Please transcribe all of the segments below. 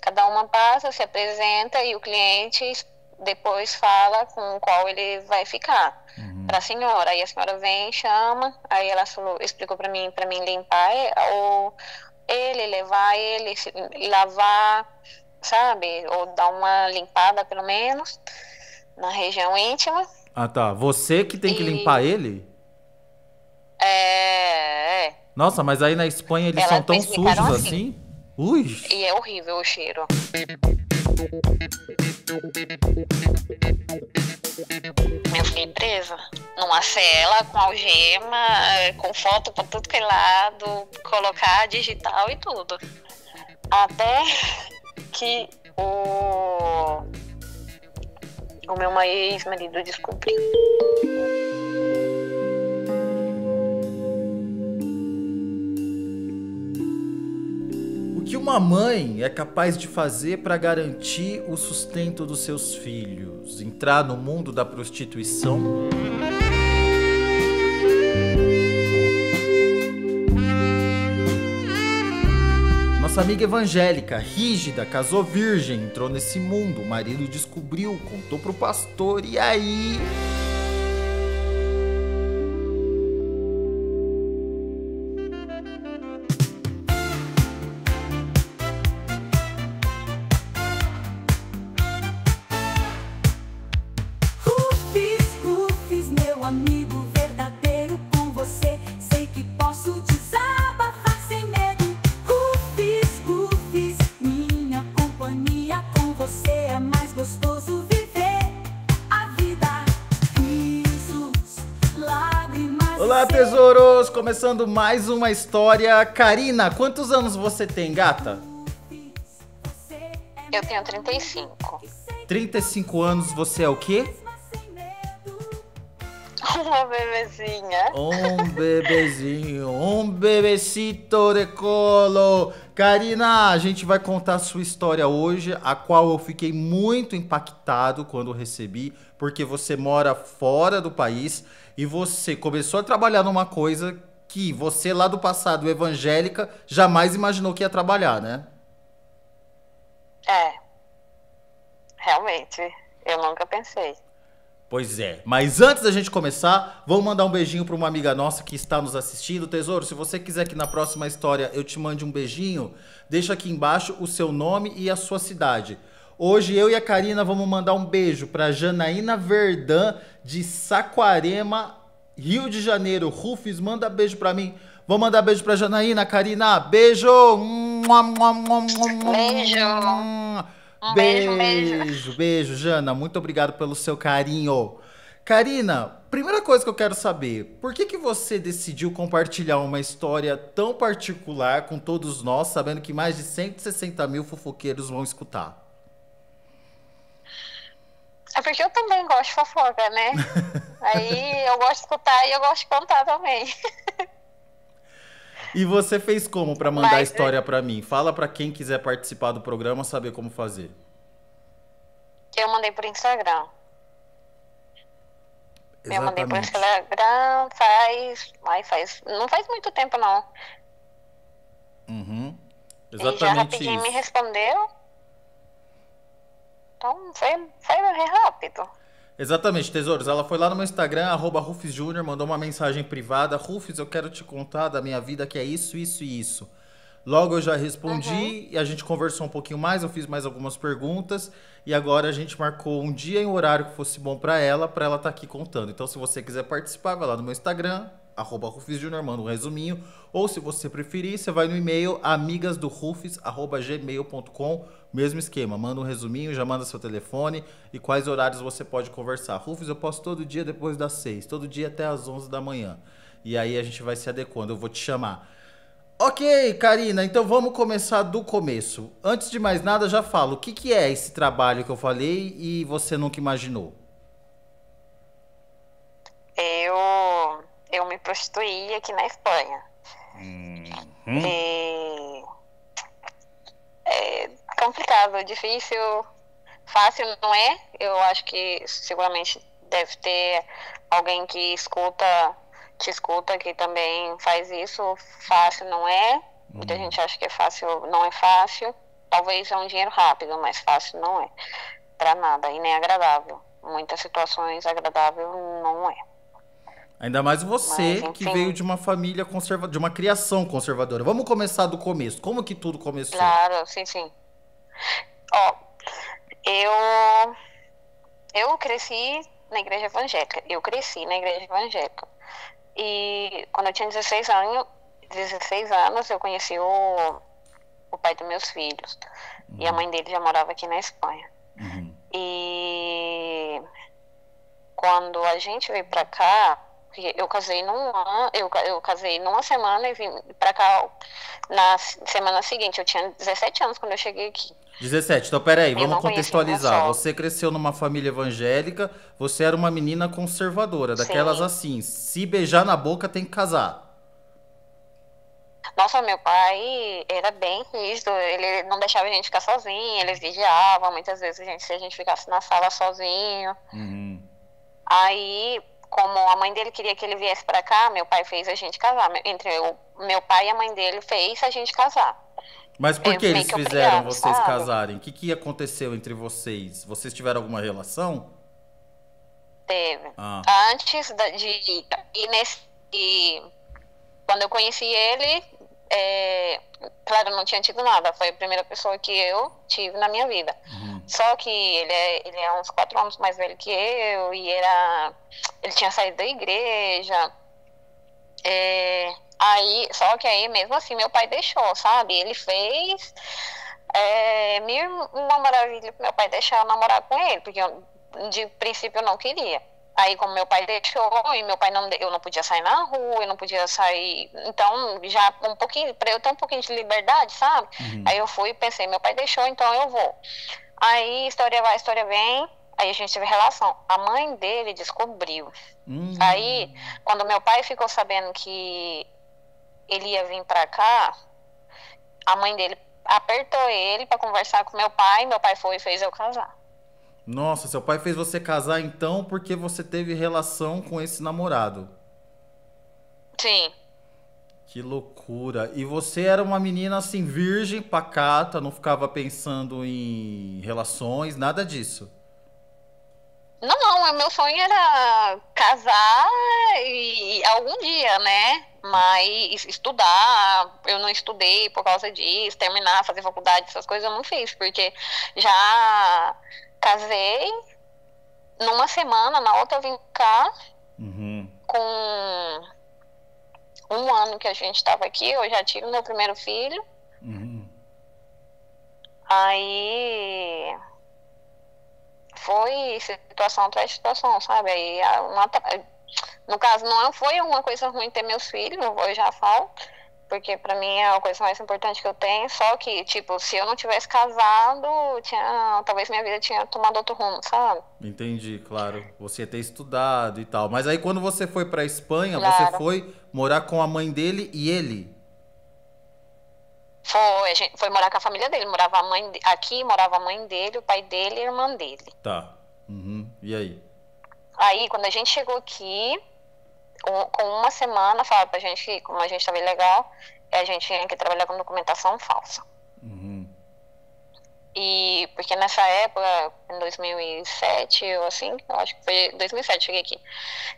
Cada uma passa, se apresenta e o cliente depois fala com qual ele vai ficar. Para a senhora, aí a senhora vem, chama, aí ela falou, explicou para mim limpar ou ele levar ele, lavar, sabe, ou dar uma limpada pelo menos na região íntima. Ah, tá. Você que tem que limpar E ele? é, Nossa, mas aí na Espanha eles são elas me tão explicaram sujos assim. assim? Ui! E é horrível o cheiro. Eu fiquei presa numa cela com algema, com foto pra tudo que é lado, colocar digital e tudo. Até que o meu ex-marido descobriu. O que uma mãe é capaz de fazer para garantir o sustento dos seus filhos? Entrar no mundo da prostituição? Nossa amiga evangélica, rígida, casou virgem, entrou nesse mundo. O marido descobriu, contou pro pastor e aí... Rufus, Rufus, meu amigo verdadeiro, com você sei que posso desabafar sem medo. Rufus, Rufus, minha companhia, com você é mais gostoso viver a vida. Risos, lágrimas. Olá, tesouros! Começando mais uma história. Karina, quantos anos você tem, gata? Eu tenho 35. 35 anos, você é o quê? Uma bebezinha. Um bebecito de colo. Karina, a gente vai contar a sua história hoje, a qual eu fiquei muito impactado quando recebi, porque você mora fora do país e você começou a trabalhar numa coisa que você lá do passado, evangélica, jamais imaginou que ia trabalhar, né? É, realmente, eu nunca pensei. Pois é, mas antes da gente começar, vamos mandar um beijinho para uma amiga nossa que está nos assistindo. Tesouro, se você quiser que na próxima história eu te mande um beijinho, deixa aqui embaixo o seu nome e a sua cidade. Hoje eu e a Karina vamos mandar um beijo para Janaína Verdã, de Saquarema, Rio de Janeiro. Rufus, manda beijo para mim. Vou mandar beijo para Janaína, Karina. Beijo! Beijo! Um beijo. Beijo, beijo, Jana. Muito obrigado pelo seu carinho. Karina, primeira coisa que eu quero saber, por que que você decidiu compartilhar uma história tão particular com todos nós, sabendo que mais de 160 mil fofoqueiros vão escutar? É porque eu também gosto de fofoca, né? Aí eu gosto de escutar e eu gosto de contar também. E você fez como para mandar a Mas história para mim? Fala para quem quiser participar do programa saber como fazer. eu mandei por Instagram. Eu mandei por Exatamente. Instagram não faz muito tempo não. Uhum. E já Exatamente rapidinho me isso. respondeu. Então foi rápido. Exatamente, tesouros. Ela foi lá no meu Instagram, @RufusJúnior, mandou uma mensagem privada. Rufus, eu quero te contar da minha vida que é isso, isso e isso. Logo eu já Uhum. respondi e a gente conversou um pouquinho mais, eu fiz mais algumas perguntas e agora a gente marcou um dia e um horário que fosse bom pra ela estar aqui contando. Então se você quiser participar, vai lá no meu Instagram, @RufusJúnior, manda um resuminho. Ou se você preferir, você vai no e-mail amigasdorufus@gmail.com. Mesmo esquema, manda um resuminho, já manda seu telefone e quais horários você pode conversar. Rufus, eu posto todo dia depois das 6, todo dia até as 11 da manhã. E aí a gente vai se adequando, eu vou te chamar. Ok, Karina, então vamos começar do começo. Antes de mais nada, já falo, o que que é esse trabalho que eu falei e você nunca imaginou? Eu me prostituí aqui na Espanha. Hum? E é complicado, difícil, fácil não é. Eu acho que seguramente deve ter alguém que te escuta, que também faz isso. Fácil não é. Muita gente acha que é fácil, não é fácil. talvez é um dinheiro rápido, mas fácil não é. Pra nada, e nem agradável. Muitas situações agradável não é. Ainda mais você Mas, que enfim. veio de uma família conservadora, de uma criação conservadora. Vamos começar do começo. Como que tudo começou? Claro, sim, sim. Ó, eu cresci na igreja evangélica. Eu cresci na igreja evangélica. E quando eu tinha 16 anos, eu conheci o pai dos meus filhos. E a mãe dele já morava aqui na Espanha. Uhum. E quando a gente veio pra cá, porque eu casei eu casei numa semana e vim pra cá na semana seguinte. Eu tinha 17 anos quando eu cheguei aqui. 17. Então, peraí, Eu vamos não conhecia meu contextualizar. sogro. Você cresceu numa família evangélica, você era uma menina conservadora, daquelas Sim. assim, se beijar na boca tem que casar. Nossa, meu pai era bem rígido, ele não deixava a gente ficar sozinho, ele vigiava, muitas vezes se a gente ficasse na sala sozinho. Uhum. Aí, como a mãe dele queria que ele viesse pra cá, meu pai fez a gente casar. Meu pai e a mãe dele fez a gente casar. Mas por que Meio eles que fizeram obrigado, vocês sabe? casarem? O que aconteceu entre vocês? Vocês tiveram alguma relação? Teve. Ah, Antes quando eu conheci ele, claro, eu não tinha tido nada. Foi a primeira pessoa que eu tive na minha vida. Só que ele é uns 4 anos mais velho que eu e ele tinha saído da igreja. Só que aí, mesmo assim, meu pai deixou, sabe? Ele fez uma maravilha pro meu pai deixar eu namorar com ele, porque de princípio eu não queria. Aí, como meu pai deixou, e meu pai eu não podia sair na rua, eu não podia sair. Então, já um pouquinho, pra eu ter um pouquinho de liberdade, sabe? Aí eu fui e pensei, meu pai deixou, então eu vou. Aí, história vai, história vem. Aí a gente teve relação. A mãe dele descobriu. Aí, quando meu pai ficou sabendo que ele ia vir pra cá, a mãe dele apertou ele pra conversar com meu pai foi e fez eu casar. nossa, seu pai fez você casar então porque você teve relação com esse namorado. Sim. Que loucura. E você era uma menina assim, virgem, pacata, não ficava pensando em relações, nada disso. Não, o meu sonho era casar e algum dia, né? Mas estudar, eu não estudei por causa disso, terminar, fazer faculdade, essas coisas eu não fiz, porque já casei numa semana, na outra eu vim cá Uhum. com 1 ano que a gente estava aqui, eu já tive meu primeiro filho. Uhum. Aí foi situação atrás de situação, sabe? Aí no caso não foi uma coisa ruim ter meus filhos, eu já falo, porque pra mim é a coisa mais importante que eu tenho, só que, tipo, se eu não tivesse casado, talvez minha vida tinha tomado outro rumo, sabe? Entendi, claro. Você ia ter estudado e tal. Mas aí quando você foi pra Espanha, você Claro. foi morar com a mãe dele e ele? A gente foi morar com a família dele, aqui morava a mãe dele, o pai dele e a irmã dele. Tá. Uhum. E aí? Aí, quando a gente chegou aqui, com uma semana, falaram pra gente que, como a gente estava ilegal, a gente tinha que trabalhar com documentação falsa. Uhum. E porque nessa época, em 2007, eu acho que foi 2007, cheguei aqui.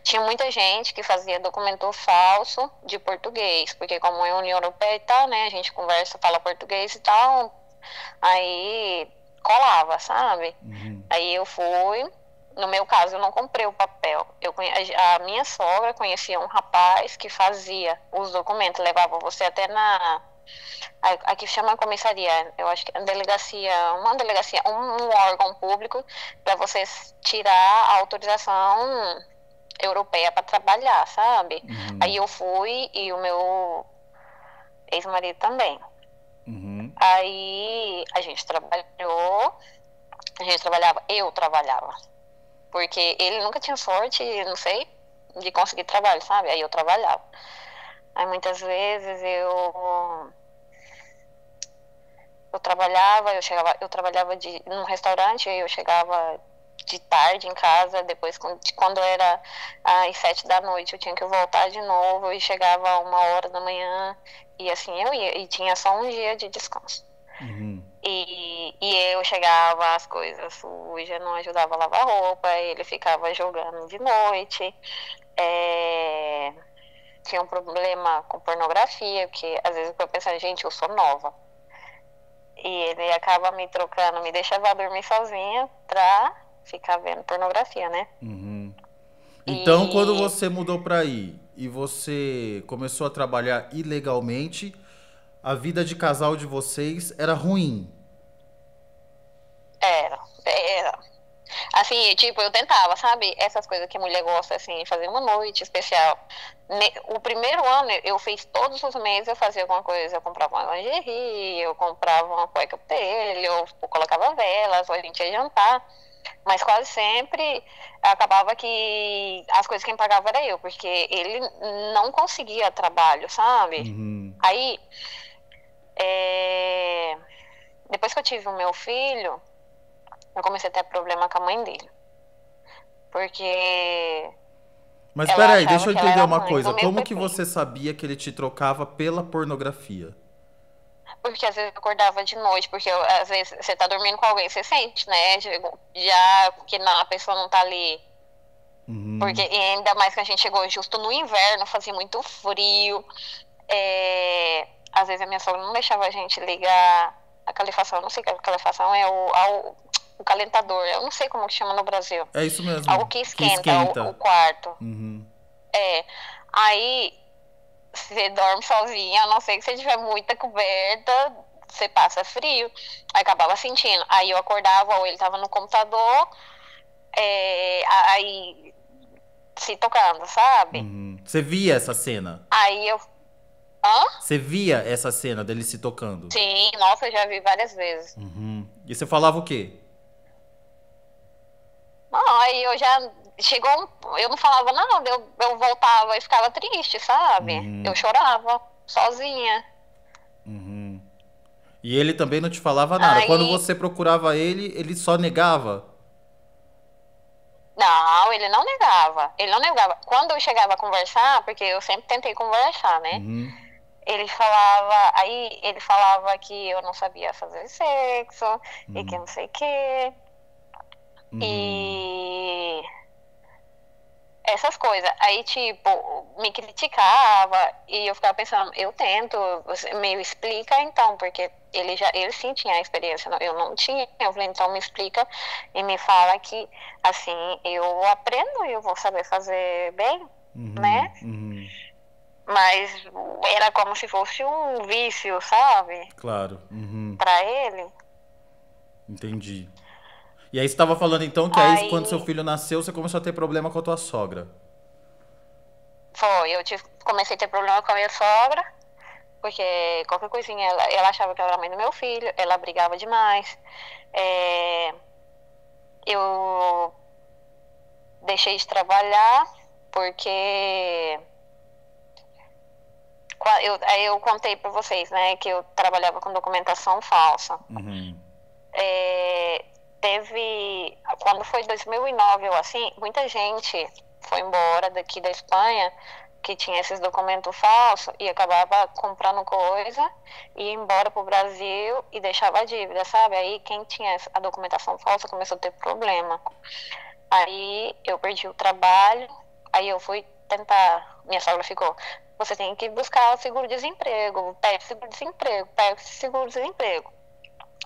Tinha muita gente que fazia documento falso de português, porque como é União Europeia e tal, né, a gente conversa, fala português e tal, aí colava, sabe? Aí eu fui, no meu caso eu não comprei o papel, a minha sogra conhecia um rapaz que fazia os documentos, levava você até aqui chama comissaria, eu acho que é uma delegacia, um órgão público para você tirar a autorização europeia para trabalhar, sabe? Aí eu fui e o meu ex-marido também. Aí eu trabalhava, porque ele nunca tinha sorte, não sei, de conseguir trabalho, sabe? Aí eu trabalhava. Aí muitas vezes eu trabalhava num restaurante, eu chegava de tarde em casa, depois quando era às 7 da noite eu tinha que voltar de novo e chegava 1 hora da manhã, e assim eu ia, e tinha só um dia de descanso. E eu chegava as coisas sujas, não ajudava a lavar roupa, ele ficava jogando de noite. É, tinha um problema com pornografia, porque às vezes eu pensava, gente, eu sou nova. E ele acaba me trocando, me deixava dormir sozinha pra ficar vendo pornografia, né? Então, quando E você mudou pra aí e você começou a trabalhar ilegalmente, a vida de casal de vocês era ruim. era. Assim, tipo, eu tentava, sabe? Essas coisas que mulher gosta, assim, fazer uma noite especial. O primeiro ano eu fiz todos os meses, eu fazia alguma coisa. Eu comprava uma lingerie, eu comprava uma cueca pra ele, eu colocava velas, ou a gente ia jantar. Mas quase sempre acabava que as coisas quem pagava era eu, porque ele não conseguia trabalho, sabe? Aí, é, depois que eu tive o meu filho, eu comecei a ter problema com a mãe dele. Porque Mas ela peraí, achava deixa eu que ela entender era uma mãe coisa. do meu Como que bebê. você sabia que ele te trocava pela pornografia? Porque às vezes eu acordava de noite, porque às vezes você tá dormindo com alguém, você sente, né? Já que a pessoa não tá ali. Porque e ainda mais que a gente chegou justo no inverno, fazia muito frio. Às vezes a minha sogra não deixava a gente ligar a calefação. Eu não sei que a calefação é o calentador. Eu não sei como que chama no Brasil. É isso Algo mesmo. que Que esquenta o esquenta. quarto. Aí você dorme sozinha, a não ser que você tiver muita coberta, você passa frio. Aí acabava sentindo. Aí eu acordava, ou ele tava no computador, aí se tocando, sabe? Você via essa cena? Aí eu. Hã? Você via essa cena dele se tocando? Sim, nossa, eu já vi várias vezes. E você falava o quê? Não, aí eu já. Eu não falava nada, eu voltava e ficava triste, sabe? Eu chorava, sozinha. E ele também não te falava nada. Quando Aí. você procurava ele só negava. Não, ele não negava. Ele não negava. Quando eu chegava a conversar, porque eu sempre tentei conversar, né? Aí ele falava que eu não sabia fazer sexo e que não sei o quê. E essas coisas. Aí, tipo, me criticava e eu ficava pensando, eu tento, você me explica então, porque ele sim tinha a experiência, eu não tinha. Eu falei, então me explica e me fala que, assim, eu aprendo e eu vou saber fazer bem, né? Mas era como se fosse um vício, sabe? Claro. Pra ele. Entendi. E aí você estava falando então que aí quando seu Aí filho nasceu, você começou a ter problema com a tua sogra. foi, comecei a ter problema com a minha sogra, porque qualquer coisinha ela achava que eu era a mãe do meu filho, ela brigava demais. Eu deixei de trabalhar porque aí eu contei pra vocês, né, que eu trabalhava com documentação falsa. Quando foi 2009 ou assim, muita gente foi embora daqui da Espanha que tinha esses documentos falsos e acabava comprando coisa, ia embora pro Brasil e deixava a dívida, sabe? Aí quem tinha a documentação falsa começou a ter problema. Aí eu perdi o trabalho, aí eu fui tentar, minha sogra ficou, você tem que buscar o seguro-desemprego, pega seguro-desemprego, pega seguro-desemprego.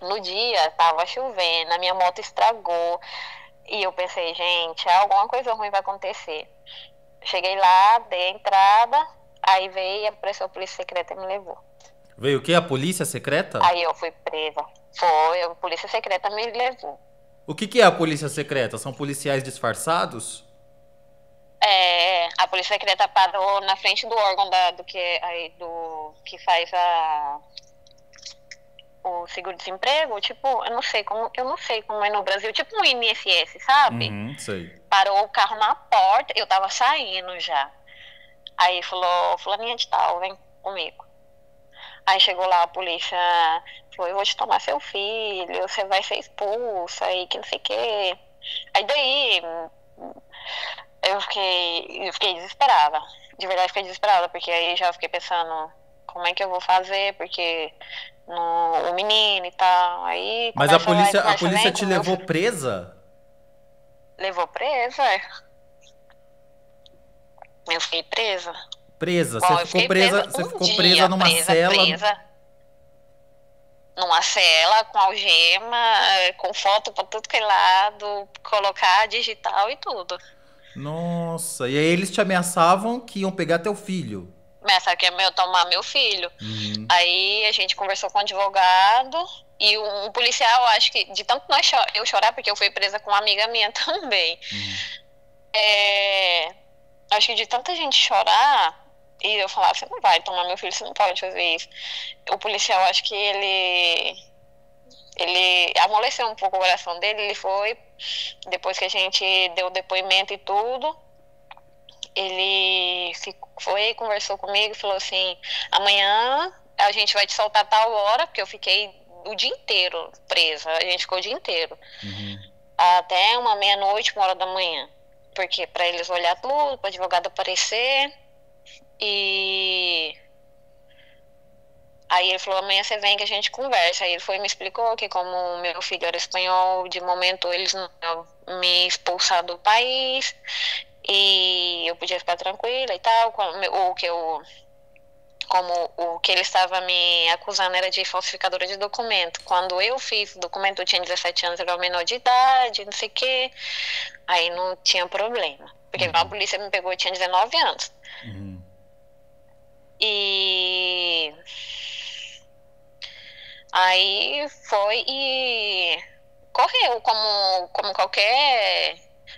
No dia, tava chovendo, a minha moto estragou. E eu pensei, gente, alguma coisa ruim vai acontecer. Cheguei lá, dei a entrada, aí veio, apareceu a polícia secreta e me levou. Veio o quê? A polícia secreta? Aí eu fui presa. Foi, a polícia secreta me levou. O que é a polícia secreta? São policiais disfarçados? A polícia secreta parou na frente do órgão que faz o seguro-desemprego, tipo, eu não sei como é no Brasil, tipo um INSS, sabe? Sei. Parou o carro na porta, eu tava saindo já. Aí falou, fulaninha de tal, vem comigo. Aí chegou lá a polícia, falou, eu vou te tomar seu filho, você vai ser expulsa e que não sei o quê. Aí daí eu fiquei desesperada. De verdade fiquei desesperada, porque aí já fiquei pensando, como é que eu vou fazer, porque o menino e tal. Aí Mas a conversa vai, conversa polícia vem, te com meu levou presa? levou presa, eu fiquei presa. Presa? Bom, eu fiquei presa Você um ficou presa dia, numa cela? numa cela, com algema, com foto pra tudo que é lado, colocar digital e tudo. Nossa, e aí eles te ameaçavam que iam pegar teu filho. Começa que é meu tomar meu filho. Uhum. Aí a gente conversou com o advogado e um policial, acho que de tanto eu chorar, porque eu fui presa com uma amiga minha também. É, acho que de tanta gente chorar, e eu falava, você não vai tomar meu filho, você não pode fazer isso. O policial, acho que ele amoleceu um pouco o coração dele, ele foi, depois que a gente deu o depoimento e tudo, ele foi, conversou comigo e falou assim, amanhã a gente vai te soltar tal hora, porque eu fiquei o dia inteiro presa, a gente ficou o dia inteiro, até uma meia-noite, 1 hora da manhã, porque para eles olhar tudo, para o advogado aparecer, e aí ele falou, amanhã você vem que a gente conversa. Aí ele foi e me explicou que como meu filho era espanhol, de momento eles não iam me expulsar do país e eu podia ficar tranquila e tal. Como o que ele estava me acusando era de falsificadora de documento. Quando eu fiz o documento, eu tinha 17 anos, eu era menor de idade, não sei o quê. Aí não tinha problema. Porque a polícia me pegou, eu tinha 19 anos. E aí foi e correu como qualquer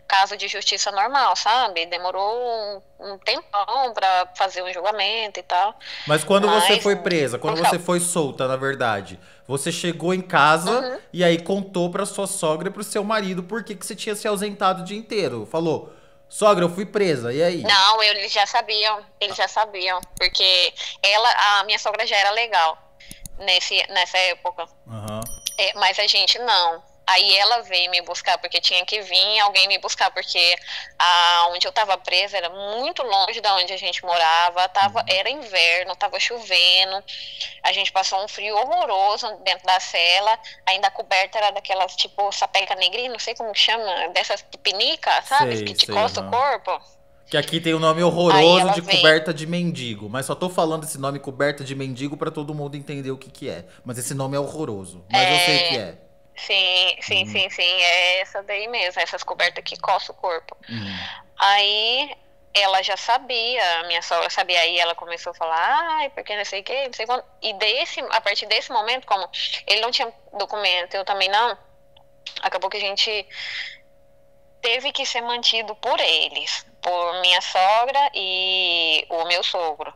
caso de justiça normal, sabe? Demorou um tempão pra fazer um julgamento e tal. Mas quando você Mas, foi presa, quando você foi solta, na verdade, você chegou em casa e aí contou pra sua sogra e pro seu marido por que você tinha se ausentado o dia inteiro. Falou, sogra, eu fui presa, e aí? Não, eles já sabiam, porque a minha sogra já era legal nessa época. Mas a gente não. Aí ela veio me buscar, porque tinha que vir alguém me buscar, porque onde eu tava presa era muito longe da onde a gente morava, era inverno, tava chovendo, a gente passou um frio horroroso dentro da cela, ainda a coberta era daquelas, tipo, sapeca negrinha, não sei como chama, dessas pinica, sabe, Sei, que te sei, coça o corpo. Que aqui tem o nome Aí horroroso ela de veio. coberta de mendigo. Mas só tô falando esse nome coberta de mendigo pra todo mundo entender o que é. Mas esse nome é horroroso. Mas eu sei o que é. Sim, é essa daí mesmo, essas cobertas que coçam o corpo. Aí ela já sabia, a minha sogra sabia, aí ela começou a falar, ai, porque não sei o que, não sei quando. E a partir desse momento, como ele não tinha documento, eu também não, acabou que a gente teve que ser mantido por eles, por minha sogra e o meu sogro.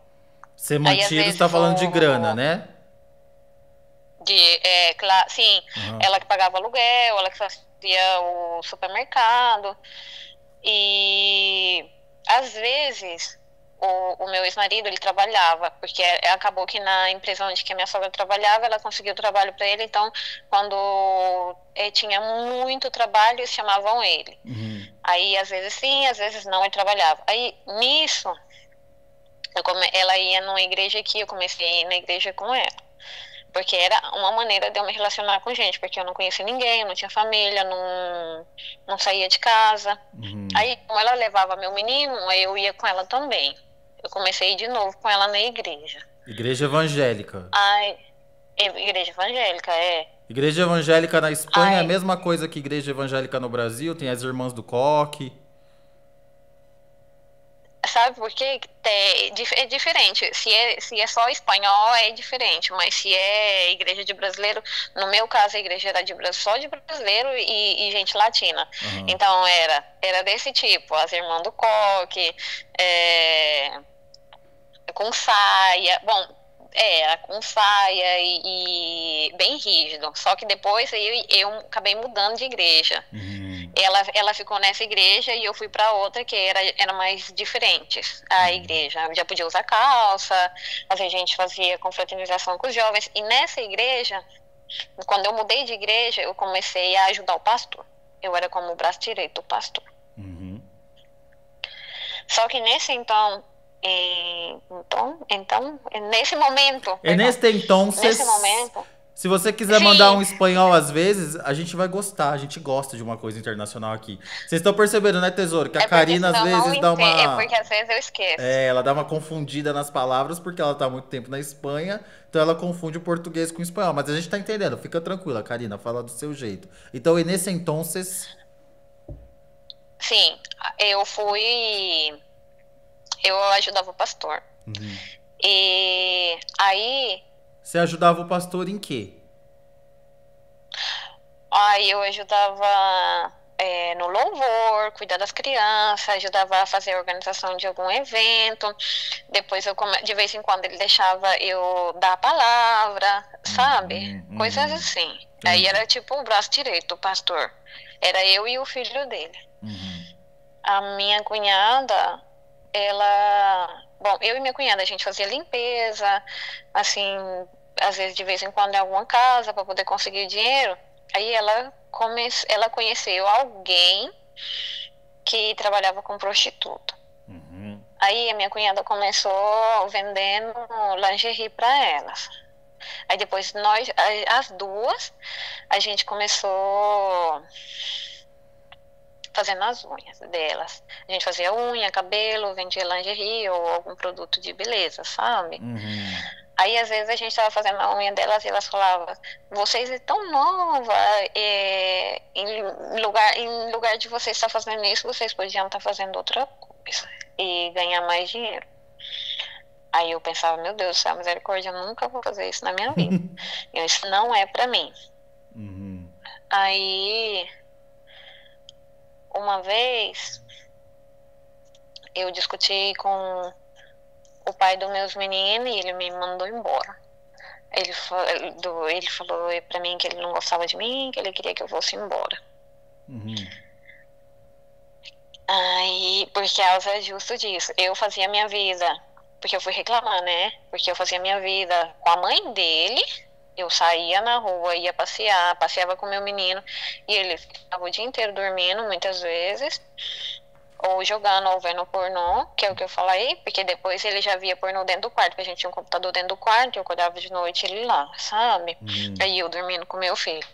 Ser Aí, às mantido, vezes, você tá falando de grana, né? Sim, ela que pagava aluguel, ela que fazia o supermercado. E às vezes o meu ex-marido, ele trabalhava, porque acabou que na empresa onde que a minha sogra trabalhava, ela conseguiu trabalho para ele, então quando tinha muito trabalho, eles chamavam ele. Aí às vezes sim, às vezes não, ele trabalhava. Aí nisso, ela ia numa igreja aqui, eu comecei a ir na igreja com ela. Porque era uma maneira de eu me relacionar com gente, porque eu não conhecia ninguém, eu não tinha família, não saía de casa. Aí, como ela levava meu menino, eu ia com ela também. Eu comecei a ir de novo com ela na igreja. Igreja evangélica. Igreja evangélica, é. Igreja evangélica na Espanha é a mesma coisa que igreja evangélica no Brasil, tem as irmãs do coque. Sabe por quê? É diferente. Se é só espanhol, é diferente. Mas se é igreja de brasileiro, no meu caso, a igreja era só de brasileiro e gente latina. Então, era desse tipo. As irmãs do coque, com saia. Bom, era com saia e bem rígido. Só que depois eu acabei mudando de igreja. Ela ficou nessa igreja e eu fui para outra que era mais diferente. A igreja eu já podia usar calça, a gente fazia confraternização com os jovens. E nessa igreja, quando eu mudei de igreja, eu comecei a ajudar o pastor. Eu era como o braço direito do pastor. Só que nesse então, Então, nesse momento, En perdão, este entonces, nesse momento, se você quiser sim, mandar um espanhol às vezes, a gente vai gostar. A gente gosta de uma coisa internacional aqui. Vocês estão percebendo, né, Tesouro? Que a é porque Karina às senão eu não vezes dá entendo, é uma. porque às vezes eu esqueço. Ela dá uma confundida nas palavras porque ela tá há muito tempo na Espanha, então ela confunde o português com o espanhol. Mas a gente tá entendendo, fica tranquila, Karina, fala do seu jeito. Então, e nesse entonces. Sim, eu ajudava o pastor. E aí, Você ajudava o pastor em quê? eu ajudava no louvor, cuidar das crianças, ajudava a fazer a organização de algum evento. Depois, de vez em quando, ele deixava eu dar a palavra, sabe? Coisas assim. Aí era tipo o braço direito do pastor. Era eu e o filho dele. A minha cunhada, Bom, eu e minha cunhada, a gente fazia limpeza, assim, às vezes de vez em quando em alguma casa para poder conseguir dinheiro. Aí ela conheceu alguém que trabalhava com prostituta. Aí a minha cunhada começou vendendo lingerie para elas. Aí depois as duas, a gente começou fazendo as unhas delas. A gente fazia unha, cabelo, vendia lingerie ou algum produto de beleza, sabe? Aí, às vezes, a gente estava fazendo a unha delas e elas falavam: vocês estão novas, em lugar de vocês estar fazendo isso, vocês podiam estar fazendo outra coisa e ganhar mais dinheiro. Aí eu pensava: meu Deus do céu, misericórdia, eu nunca vou fazer isso na minha vida. Isso não é pra mim. Aí, uma vez, eu discuti com o pai dos meus meninos e ele me mandou embora. Ele falou pra mim que ele não gostava de mim, que ele queria que eu fosse embora. Aí, por causa justo disso, eu fazia minha vida, porque eu fui reclamar, né? Porque eu fazia minha vida com a mãe dele, eu saía na rua, ia passear, passeava com meu menino, e ele ficava o dia inteiro dormindo, muitas vezes, ou jogando ou vendo pornô, que é o que eu falei, porque depois ele já via pornô dentro do quarto, porque a gente tinha um computador dentro do quarto, eu acordava de noite ele lá, sabe? Aí eu dormindo com meu filho.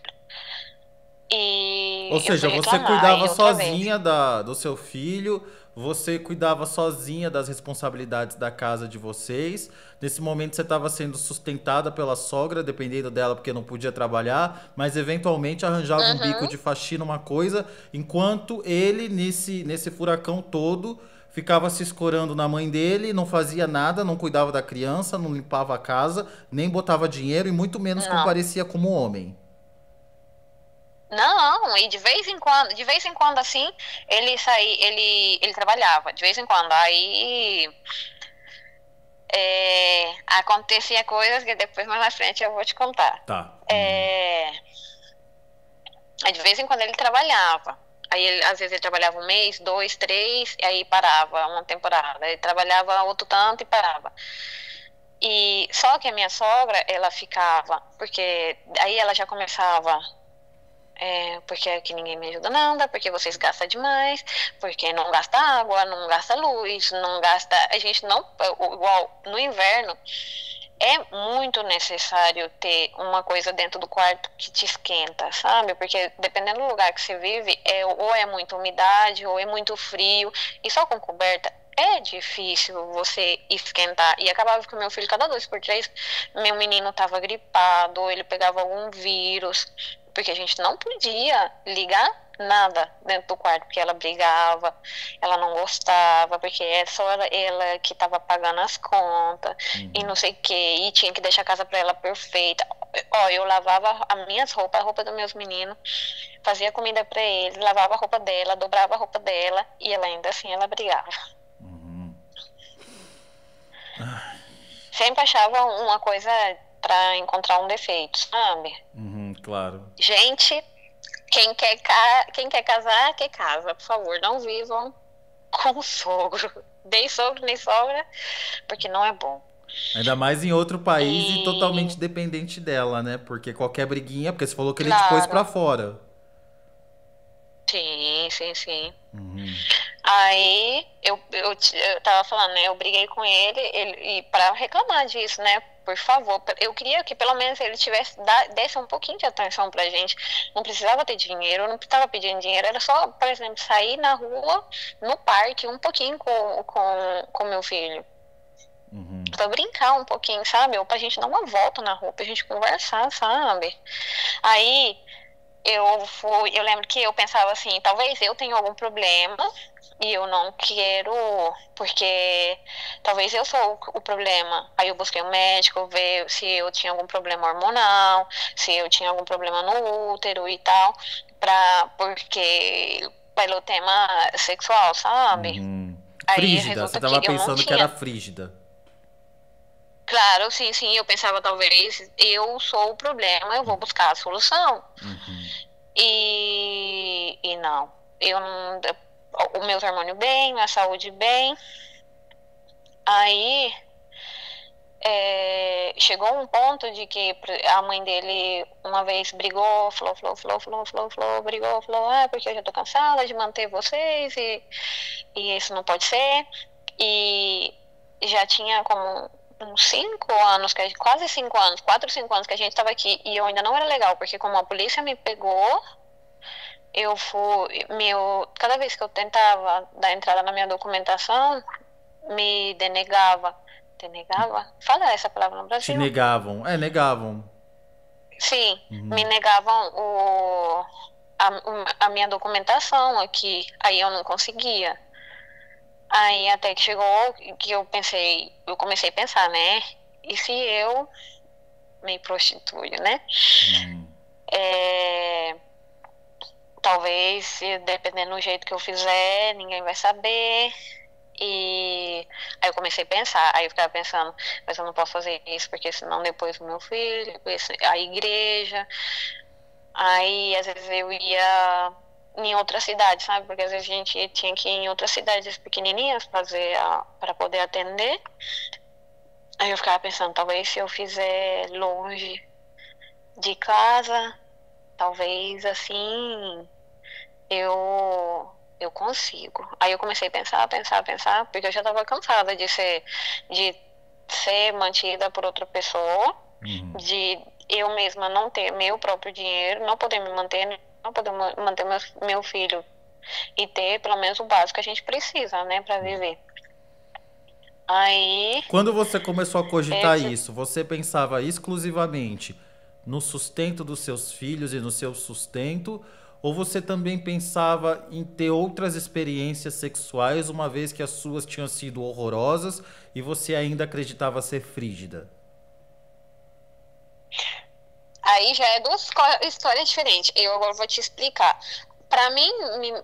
E Ou seja, eu fui você reclamar, cuidava aí outra sozinha do seu filho, você cuidava sozinha das responsabilidades da casa de vocês. Nesse momento você estava sendo sustentada pela sogra, dependendo dela, porque não podia trabalhar, mas eventualmente arranjava um bico de faxina, uma coisa, enquanto ele, nesse furacão todo, ficava se escorando na mãe dele, não fazia nada, não cuidava da criança, não limpava a casa, nem botava dinheiro e muito menos Não. comparecia como homem. Não, e de vez em quando assim, ele trabalhava, de vez em quando. Aí acontecia coisas que depois mais na frente eu vou te contar. Tá. Aí de vez em quando ele trabalhava. Aí às vezes ele trabalhava um mês, 2, 3, e aí parava uma temporada. Ele trabalhava outro tanto e parava. E só que a minha sogra, ela ficava, porque aí ela já começava. Porque aqui ninguém me ajuda nada, porque vocês gastam demais, porque não gasta água, não gasta luz, não gasta. A gente não. Igual no inverno, é muito necessário ter uma coisa dentro do quarto que te esquenta, sabe? Porque dependendo do lugar que você vive, ou é muita umidade, ou é muito frio, e só com coberta. É difícil você esquentar. E acabava que o meu filho, cada 2 por 3, meu menino estava gripado, ou ele pegava algum vírus. Porque a gente não podia ligar nada dentro do quarto, porque ela brigava, ela não gostava, porque é só ela que estava pagando as contas, e não sei o que, e tinha que deixar a casa para ela perfeita. Ó, eu lavava as minhas roupas, a roupa dos meus meninos, fazia comida para eles, lavava a roupa dela, dobrava a roupa dela, e ela ainda assim, ela brigava. Sempre achava uma coisa para encontrar um defeito, sabe? Claro. Gente, quem quer casar, que casa, por favor, não vivam com o sogro. Nem sogro, nem sogra, porque não é bom. Ainda mais em outro país e totalmente dependente dela, né? Porque qualquer briguinha, porque você falou que ele te pôs pra fora. Sim. Aí eu tava falando, né? Eu briguei com ele e para reclamar disso, né? Por favor, eu queria que pelo menos ele desse um pouquinho de atenção pra gente. Não precisava ter dinheiro, não precisava pedir dinheiro, era só, por exemplo, sair na rua, no parque, um pouquinho com meu filho. Pra brincar um pouquinho, sabe? Ou pra gente dar uma volta na rua, pra gente conversar, sabe? Aí eu lembro que eu pensava assim, talvez eu tenha algum problema e eu não quero, porque talvez eu sou o problema. Aí eu busquei um médico, ver se eu tinha algum problema hormonal, se eu tinha algum problema no útero e tal, porque pelo tema sexual, sabe? Aí Frígida, você resulta tava que eu não pensando que era tinha. frígida. Claro, sim, sim, eu pensava talvez eu sou o problema, eu vou buscar a solução. E não, eu não, o meu hormônio bem, a saúde bem. Aí chegou um ponto de que a mãe dele uma vez brigou, falou, brigou, falou, porque eu já tô cansada de manter vocês e isso não pode ser. E já tinha como uns 5 anos, quase 5 anos, 4, 5 anos que a gente estava aqui e eu ainda não era legal, porque como a polícia me pegou, cada vez que eu tentava dar entrada na minha documentação, me denegava. Denegava? Fala essa palavra no Te Brasil. negavam. Negavam. Sim, me negavam a minha documentação aqui, aí eu não conseguia. Aí até que chegou que eu comecei a pensar, né? E se eu me prostituo, né? Talvez, dependendo do jeito que eu fizer, ninguém vai saber. E aí eu comecei a pensar, aí eu ficava pensando, mas eu não posso fazer isso, porque senão depois o meu filho, a igreja. Aí às vezes eu ia em outra cidade, sabe? Porque às vezes a gente tinha que ir em outras cidades pequenininhas para poder atender. Aí eu ficava pensando, talvez se eu fizer longe de casa, talvez assim eu consigo. Aí eu comecei a pensar, porque eu já estava cansada de ser mantida por outra pessoa, de eu mesma não ter meu próprio dinheiro, não poder me manter, não poder manter meu filho e ter pelo menos o básico que a gente precisa, né, para viver. Aí, Quando você começou a cogitar isso, você pensava exclusivamente no sustento dos seus filhos e no seu sustento, ou você também pensava em ter outras experiências sexuais, uma vez que as suas tinham sido horrorosas e você ainda acreditava ser frígida? Aí já é duas histórias diferentes. Eu agora vou te explicar. Para mim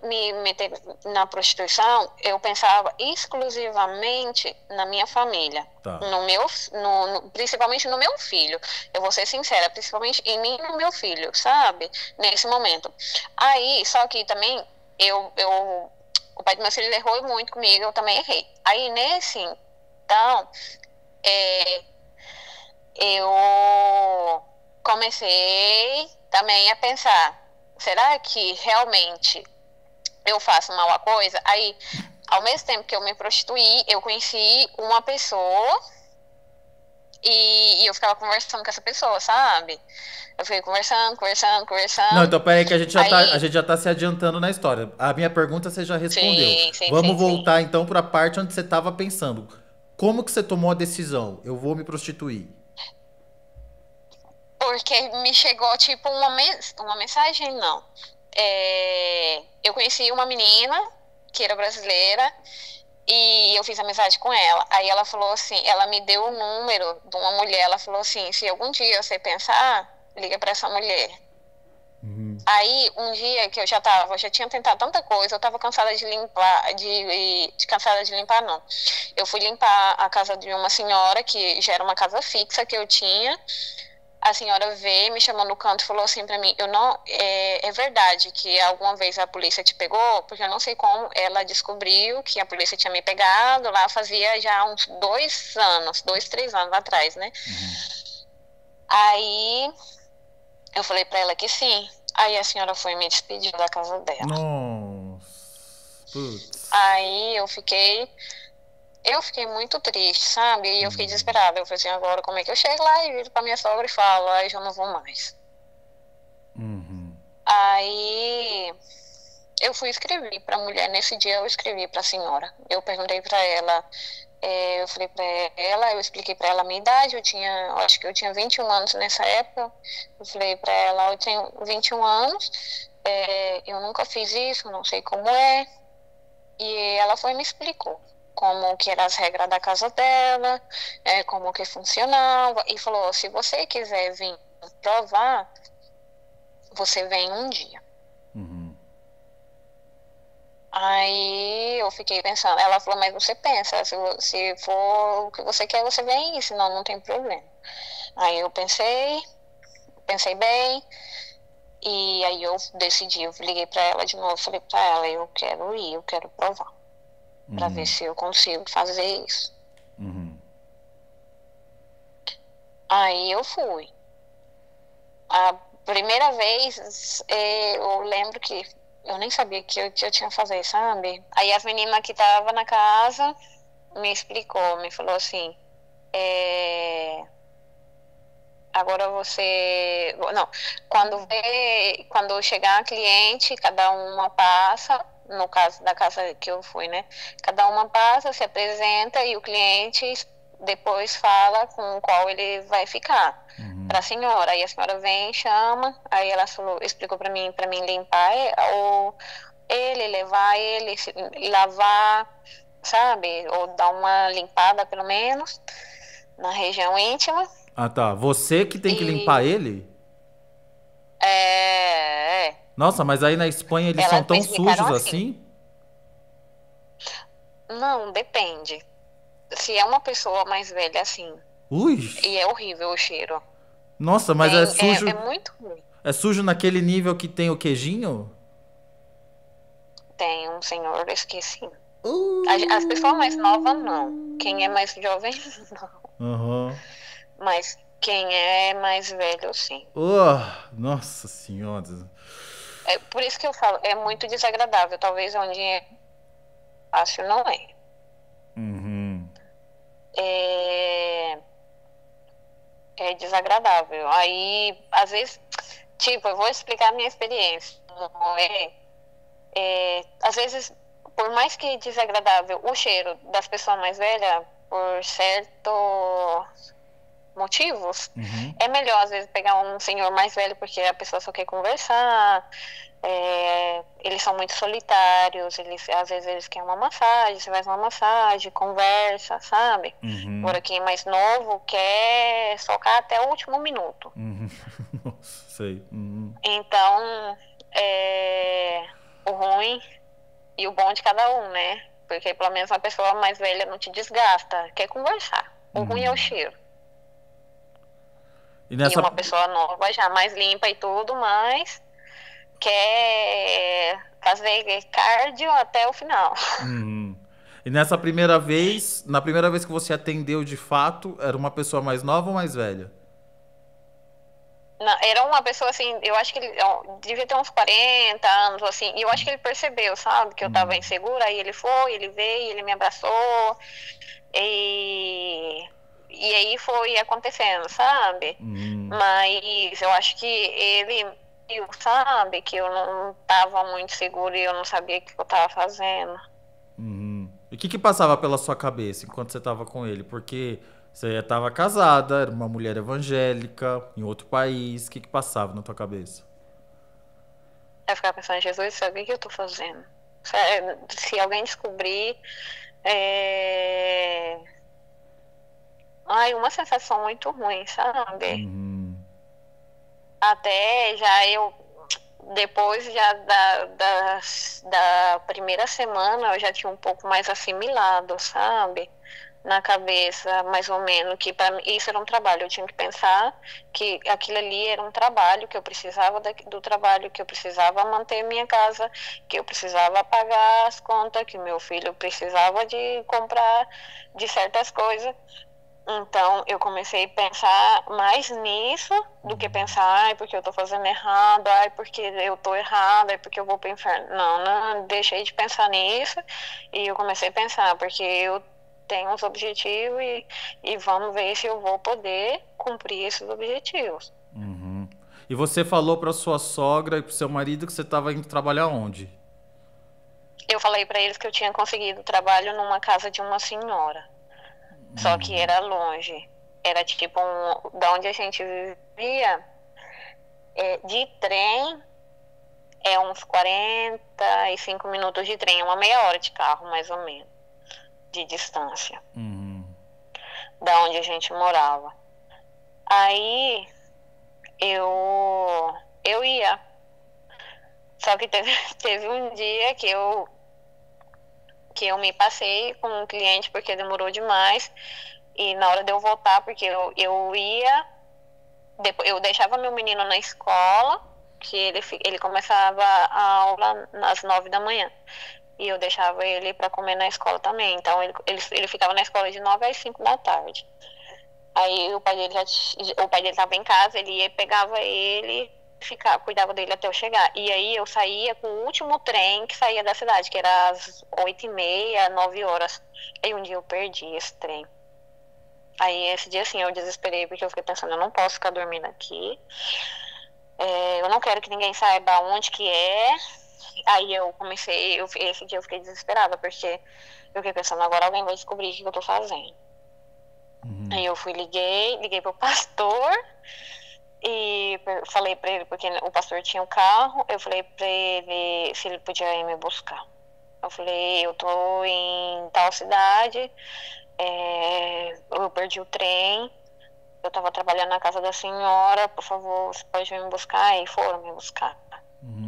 me meter na prostituição, eu pensava exclusivamente na minha família, Tá. principalmente no meu filho. Eu vou ser sincera, principalmente em mim e no meu filho, sabe? Nesse momento. Aí, só que também o pai do meu filho errou muito comigo, eu também errei. Aí então, eu comecei também a pensar, será que realmente eu faço mal a coisa? Aí, ao mesmo tempo que eu me prostituí, eu conheci uma pessoa e eu ficava conversando com essa pessoa, sabe? Eu fiquei conversando. Não, então peraí que a gente Aí, já tá se adiantando na história. A minha pergunta você já respondeu. sim. Vamos voltar então para a parte onde você estava pensando. Como que você tomou a decisão? Eu vou me prostituir. Porque me chegou tipo uma mensagem, não. Eu conheci uma menina que era brasileira e eu fiz amizade com ela. Aí ela falou assim, ela me deu o número de uma mulher, ela falou assim, se algum dia você pensar, liga para essa mulher. Aí um dia que eu já tinha tentado tanta coisa, eu tava cansada de limpar, cansada de limpar não. Eu fui limpar a casa de uma senhora que já era uma casa fixa que eu tinha. A senhora veio, me chamou no canto e falou assim pra mim, é verdade que alguma vez a polícia te pegou? Porque eu não sei como ela descobriu que a polícia tinha me pegado lá fazia já uns 2, 3 anos atrás, né? Aí eu falei pra ela que sim. Aí a senhora foi e me despediu da casa dela. Nossa. Putz. Aí eu fiquei muito triste, sabe? E eu fiquei desesperada. Eu falei assim, agora como é que eu chego lá e viro pra minha sogra e falo, aí já não vou mais. Uhum. Aí eu fui escrever pra mulher, nesse dia eu escrevi pra senhora. Eu perguntei pra ela, eu falei pra ela, eu expliquei pra ela a minha idade, eu acho que eu tinha 21 anos nessa época. Eu falei pra ela, eu tenho 21 anos, eu nunca fiz isso, não sei como é. E ela foi e me explicou como que eram as regras da casa dela, como que funcionava, e falou, se você quiser vir provar, você vem um dia. Uhum. Aí eu fiquei pensando, ela falou, mas você pensa, se for o que você quer, você vem, senão não tem problema. Aí eu pensei bem, e aí eu decidi, eu liguei pra ela de novo, falei pra ela, eu quero ir, eu quero provar, pra ver se eu consigo fazer isso. Uhum. Aí eu fui. A primeira vez, eu lembro que eu nem sabia que eu tinha que fazer, sabe? Aí as meninas que estavam na casa me explicou, me falou assim, agora você... Não, quando chegar a cliente, cada uma passa, no caso da casa que eu fui, né? Cada uma passa, se apresenta e o cliente depois fala com qual ele vai ficar. Pra senhora. Aí a senhora vem, chama, aí ela explicou pra mim limpar ou ele, levar ele, lavar, sabe? Ou dar uma limpada pelo menos na região íntima. Ah, tá. Você que tem que limpar E ele? é, Nossa, mas aí na Espanha eles são elas me tão explicaram sujos assim. assim? Não, depende. Se é uma pessoa mais velha assim, Ui! e é horrível o cheiro. Nossa, mas é É sujo. muito ruim. É sujo naquele nível que tem o queijinho? Tem um senhor, eu esqueci. As pessoas mais novas, não. Quem é mais jovem, não. Aham. Mas quem é mais velho, sim. Nossa senhora. É por isso que eu falo, é muito desagradável. Talvez onde é fácil, não é. Uhum. É, é desagradável. Aí, às vezes, tipo, eu vou explicar a minha experiência. Não às vezes, por mais que desagradável o cheiro das pessoas mais velhas, por certos motivos, é melhor às vezes pegar um senhor mais velho porque a pessoa só quer conversar, eles são muito solitários, às vezes eles querem uma massagem, você faz uma massagem, conversa, sabe? Agora quem é mais novo quer socar até o último minuto. Nossa, sei. Então, o ruim e o bom de cada um, né? Porque pelo menos uma pessoa mais velha não te desgasta, quer conversar. O ruim é o cheiro. E E nessa. uma pessoa nova já mais limpa e tudo, mas quer fazer cardio até o final. E nessa primeira vez, na primeira vez que você atendeu de fato, era uma pessoa mais nova ou mais velha? Não, era uma pessoa assim, eu acho que ele devia ter uns 40 anos, assim, e eu acho que ele percebeu, sabe, que eu tava insegura, aí ele foi, ele veio, ele me abraçou, e aí foi acontecendo, sabe? Mas eu acho que ele viu, sabe, que eu não tava muito segura e eu não sabia o que eu tava fazendo. E o que passava pela sua cabeça enquanto você estava com ele? Porque você estava casada, era uma mulher evangélica, em outro país. O que passava na tua cabeça? Eu ficava pensando, Jesus, sabe o que eu tô fazendo? Se alguém descobrir, ai, uma sensação muito ruim, sabe? Até já depois já da primeira semana, eu já tinha um pouco mais assimilado, sabe? Na cabeça, mais ou menos, que para mim isso era um trabalho. Eu tinha que pensar que aquilo ali era um trabalho, que eu precisava do trabalho, que eu precisava manter minha casa, que eu precisava pagar as contas, que meu filho precisava de comprar de certas coisas. Então, eu comecei a pensar mais nisso do que pensar, ai, porque eu tô fazendo errado, ai, porque eu tô errada, ai, porque eu vou pensar. Não, não, deixei de pensar nisso e eu comecei a pensar, porque eu tenho uns objetivos e vamos ver se eu vou poder cumprir esses objetivos. Uhum. E você falou pra sua sogra e pro seu marido que você tava indo trabalhar onde? Eu falei para eles que eu tinha conseguido trabalho numa casa de uma senhora, só que era longe. Era tipo da onde a gente vivia, de trem é uns 45 minutos de trem, uma meia hora de carro, mais ou menos, de distância, Uhum. da onde a gente morava. Aí eu ia, só que teve um dia que eu me passei com um cliente porque demorou demais. E na hora de eu voltar, porque eu ia, eu deixava meu menino na escola, que ele começava a aula às 9 da manhã. E eu deixava ele para comer na escola também. Então ele ficava na escola de 9 às 5 da tarde. Aí o pai dele estava em casa, ele ia, pegava ele, cuidava dele até eu chegar. E aí eu saía com o último trem que saía da cidade, que era às 8h30, 9 horas. Aí um dia eu perdi esse trem. Aí esse dia assim eu desesperei, porque eu fiquei pensando, eu não posso ficar dormindo aqui. Eu não quero que ninguém saiba onde que é. Aí eu comecei, esse dia eu fiquei desesperada, porque eu fiquei pensando, agora alguém vai descobrir o que eu tô fazendo. Aí eu liguei pro pastor e falei pra ele, porque o pastor tinha um carro, eu falei pra ele se ele podia ir me buscar. Eu falei, eu tô em tal cidade, eu perdi o trem, eu tava trabalhando na casa da senhora, por favor, você pode vir me buscar? E foram me buscar.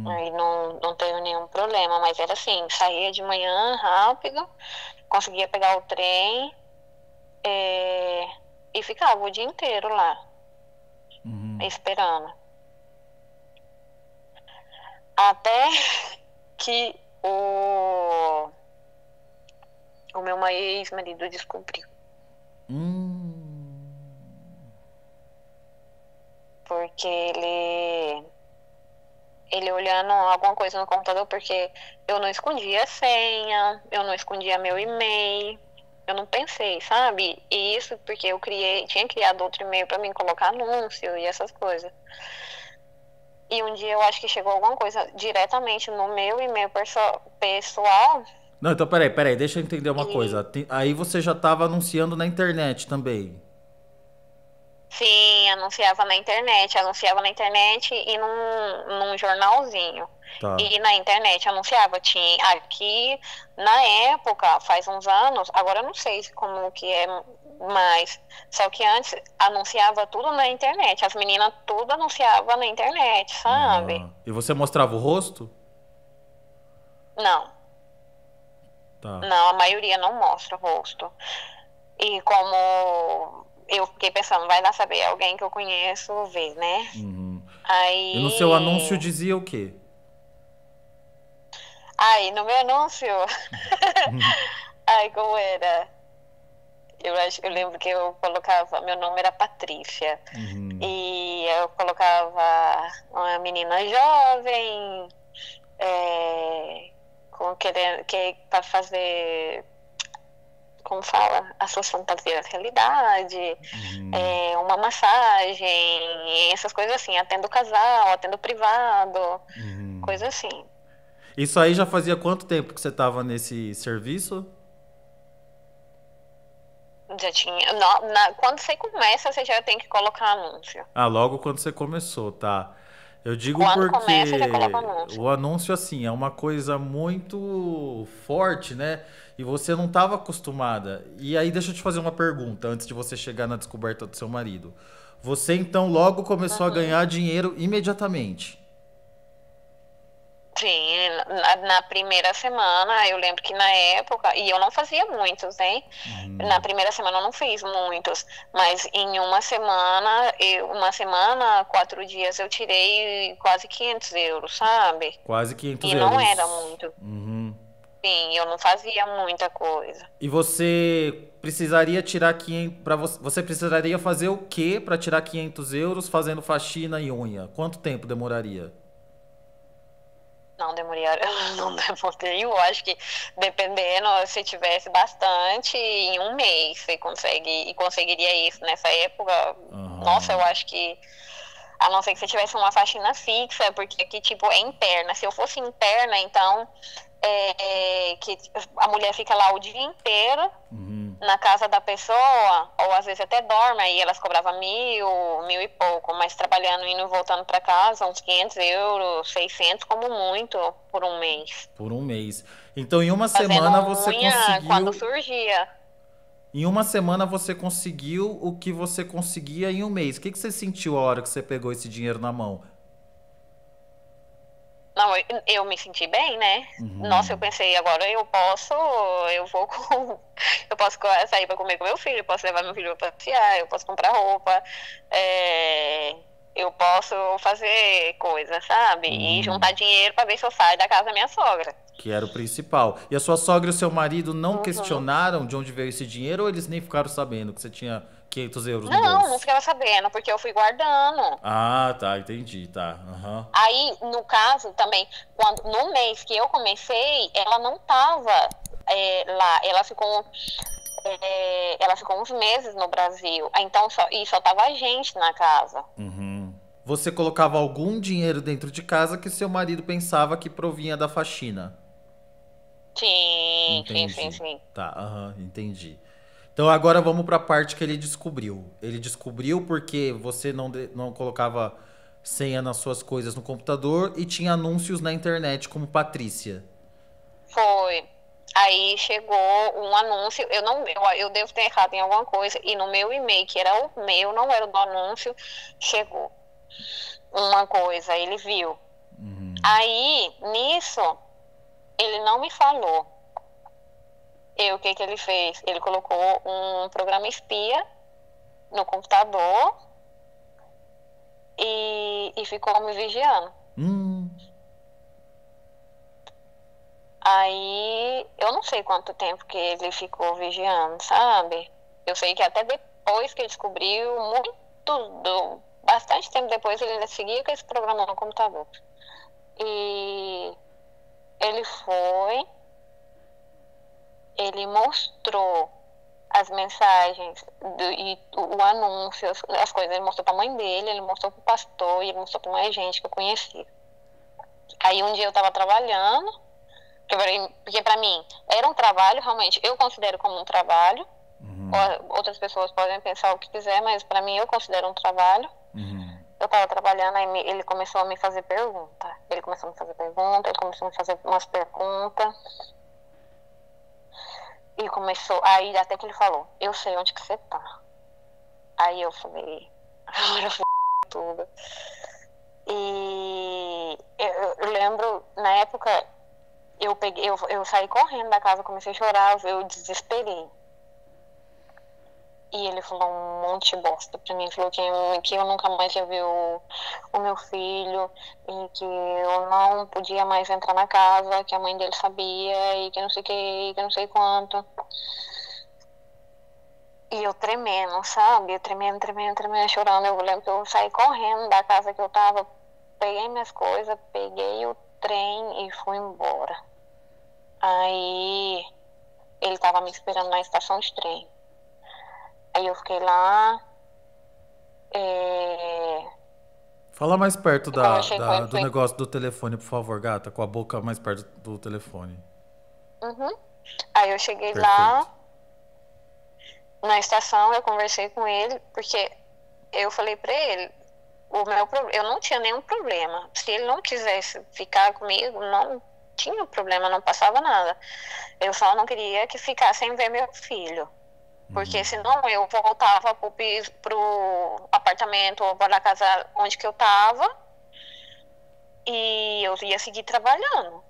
Aí não teve nenhum problema, mas era assim, saía de manhã rápido, conseguia pegar o trem, e ficava o dia inteiro lá, esperando. Até que o meu ex-marido descobriu. Porque ele olhando alguma coisa no computador, porque eu não escondia a senha, eu não escondia meu e-mail, eu não pensei, sabe? E isso porque eu tinha criado outro e-mail para mim colocar anúncio e essas coisas. E um dia eu acho que chegou alguma coisa diretamente no meu e-mail pessoal. Não, então peraí, deixa eu entender uma coisa. Aí você já tava anunciando na internet também. Sim, anunciava na internet e num jornalzinho. Tá. E na internet anunciava, tinha aqui, na época, faz uns anos, agora eu não sei como que é mais, só que antes anunciava tudo na internet, as meninas tudo anunciava na internet, sabe? E você mostrava o rosto? Não, Tá. não, a maioria não mostra o rosto. E como eu fiquei pensando, vai lá saber, alguém que eu conheço ver, né? Aí... E no seu anúncio dizia o quê? Aí, no meu anúncio, aí como era? Eu lembro que eu colocava, meu nome era Patrícia, e eu colocava uma menina jovem, para fazer, como fala, a sua fantasia da realidade, uma massagem, essas coisas assim, atendo casal, atendo privado, coisa assim. Isso aí já fazia quanto tempo que você estava nesse serviço? Já tinha. Quando você começa, você já tem que colocar anúncio. Ah, logo quando você começou, tá. Eu digo Quando porque começa, já coloca anúncio. o anúncio, assim, é uma coisa muito forte, né? E você não estava acostumada. E aí, deixa eu te fazer uma pergunta antes de você chegar na descoberta do seu marido. Você, então, logo começou a ganhar dinheiro imediatamente? Sim, na primeira semana, eu lembro que na época, e eu não fazia muitos, né? Na primeira semana eu não fiz muitos, mas em uma semana, 4 dias, eu tirei quase 500 euros, sabe? Quase 500 E euros. não era muito. Sim, eu não fazia muita coisa. E você precisaria tirar 500 para você precisaria fazer o quê para tirar 500 euros fazendo faxina e unha? Quanto tempo demoraria? Não demorei, não demorei. Eu acho que dependendo, se tivesse bastante, em um mês você consegue, e conseguiria isso nessa época. Nossa, eu Aham. acho que, a não ser que você tivesse uma faxina fixa, porque aqui, tipo, é interna. Se eu fosse interna, então, que a mulher fica lá o dia inteiro Uhum. na casa da pessoa, ou às vezes até dorme, aí elas cobravam 1.000 e pouco, mas trabalhando, indo e voltando para casa, uns 500 euros, 600 como muito, por um mês. Por um mês. Então, em uma Fazendo semana você unha quando conseguiu. surgia. Em uma semana você conseguiu o que você conseguia em um mês. O que que você sentiu a hora que você pegou esse dinheiro na mão? Não, eu me senti bem, né? Nossa, eu Uhum. pensei, agora eu vou com, eu posso sair para comer com meu filho, eu posso levar meu filho para passear, eu posso comprar roupa, é, eu posso fazer coisas, sabe? E juntar Uhum. dinheiro para ver se eu saio da casa da minha sogra. Que era o principal. E a sua sogra e o seu marido não Uhum. questionaram de onde veio esse dinheiro ou eles nem ficaram sabendo que você tinha 500 euros no Não bolso? ficava sabendo, porque eu fui guardando. Ah, tá, entendi, tá. Aham. Aí, no caso, também, quando no mês que eu comecei, ela não estava lá, ela ficou uns meses no Brasil. Então, só tava a gente na casa. Uhum. Você colocava algum dinheiro dentro de casa que seu marido pensava que provinha da faxina. Sim, sim, sim, Entendi. sim. Tá, aham, entendi. Então agora vamos para a parte que ele descobriu. Ele descobriu porque você não colocava senha nas suas coisas no computador e tinha anúncios na internet como Patrícia. Foi. Aí chegou um anúncio, eu não, eu devo ter errado em alguma coisa, e no meu e-mail, que era o meu, não era o do anúncio, chegou uma coisa, ele viu. Aí, nisso, ele não me falou. O que que ele fez? Ele colocou um programa espia no computador e ficou me vigiando. Hum, Aí eu não sei quanto tempo que ele ficou vigiando, sabe? Eu sei que até depois que ele descobriu, bastante tempo depois, ele ainda seguia com esse programa no computador. E ele foi, ele mostrou as mensagens e o anúncio, as coisas. Ele mostrou pra mãe dele, ele mostrou pro pastor e ele mostrou pra mais gente que eu conhecia. Aí um dia eu tava trabalhando, porque pra mim era um trabalho, realmente, eu considero como um trabalho. Outras pessoas podem pensar o que quiser, mas pra mim eu considero um trabalho. uhum. Eu tava trabalhando, aí ele começou a me fazer pergunta. Ele começou a me fazer pergunta, ele começou a me fazer umas perguntas. E começou, aí até que ele falou, eu sei onde que você tá. Aí eu falei, agora foi tudo. E eu lembro, na época, eu saí correndo da casa, comecei a chorar, eu desesperei. E ele falou um monte de bosta pra mim. Ele falou que eu nunca mais ia ver o meu filho e que eu não podia mais entrar na casa, que a mãe dele sabia e que não sei o que, que não sei quanto. E eu tremendo, sabe? Eu tremendo, chorando. Eu lembro que eu saí correndo da casa que eu tava, peguei minhas coisas, peguei o trem e fui embora. Aí ele tava me esperando na estação de trem. Aí eu fiquei lá, Fala mais perto conversei com ele. do negócio do telefone, por favor, gata, com a boca mais perto do telefone. Uhum. Aí eu cheguei Perfeito. lá na estação, eu conversei com ele, porque eu falei pra ele, eu não tinha nenhum problema. Se ele não quisesse ficar comigo, não tinha problema, não passava nada. Eu só não queria que ficasse sem ver meu filho. Porque senão eu voltava pro apartamento ou para a casa onde que eu tava e eu ia seguir trabalhando,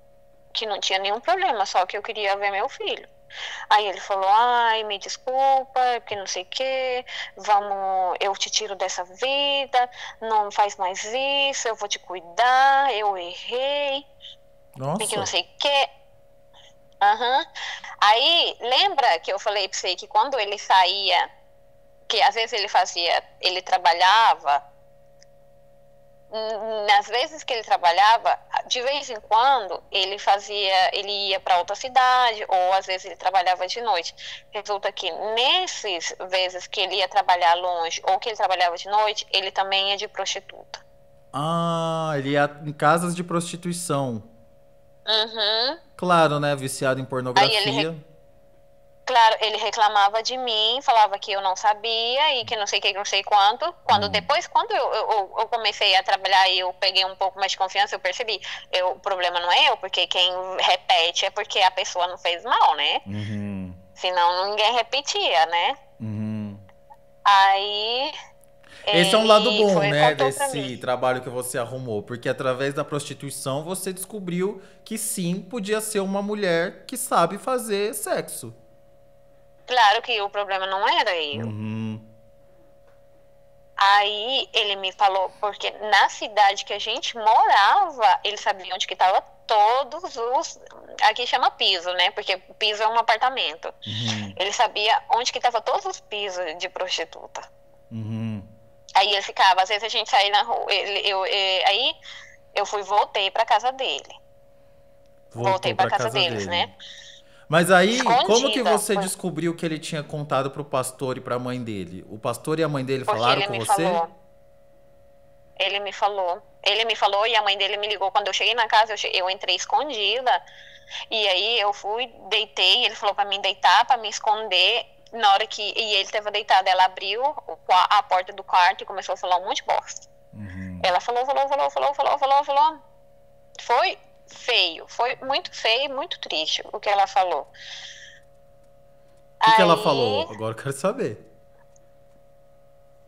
que não tinha nenhum problema, só que eu queria ver meu filho. Aí ele falou, ai, me desculpa, porque não sei o que, eu te tiro dessa vida, não faz mais isso, eu vou te cuidar, eu errei, e que não Nossa. sei o que. Aham. Aí, lembra que eu falei pra você que quando ele saía, que às vezes ele trabalhava, nas vezes que ele trabalhava, de vez em quando ele ia para outra cidade, ou às vezes ele trabalhava de noite. Resulta que nesses vezes que ele ia trabalhar longe, ou que ele trabalhava de noite, ele também ia de prostituta. Ah, ele ia em casas de prostituição. Uhum. Claro, né? Viciado em Aí ele pornografia. Claro, ele reclamava de mim, falava que eu não sabia e que não sei o que, não sei quanto. Quando eu comecei a trabalhar e eu peguei um pouco mais de confiança, eu percebi, o problema não é eu, porque quem repete é porque a pessoa não fez mal, né? Uhum. Senão ninguém repetia, né? Uhum. Aí Esse é um lado ele bom, foi e né, contou pra desse mim. trabalho que você arrumou, porque através da prostituição você descobriu que sim, podia ser uma mulher que sabe fazer sexo. Claro que o problema não era eu. Uhum. Aí ele me falou, porque na cidade que a gente morava, ele sabia onde que estava todos os. Aqui chama piso, né? Porque piso é um apartamento. Uhum. Ele sabia onde que estava todos os pisos de prostituta. Uhum. Aí ele ficava, às vezes a gente saía na rua. Aí eu voltei para casa dele. Voltei Voltou para pra casa casa deles, dele. né? Mas aí, como que Escondida. você descobriu que ele tinha contado pro pastor e pra mãe dele? O pastor e a mãe dele Porque falaram ele com me você? falou. Ele me falou. Ele me falou e a mãe dele me ligou. Quando eu cheguei na casa, eu entrei escondida. E aí eu fui, deitei. Ele falou pra mim deitar, pra me esconder. Na hora que. E ele estava deitado, ela abriu a porta do quarto e começou a falar um monte de bosta. Uhum. Ela falou. Foi feio. Foi muito feio e muito triste o que ela falou. O que ela Aí, falou? Agora eu quero saber.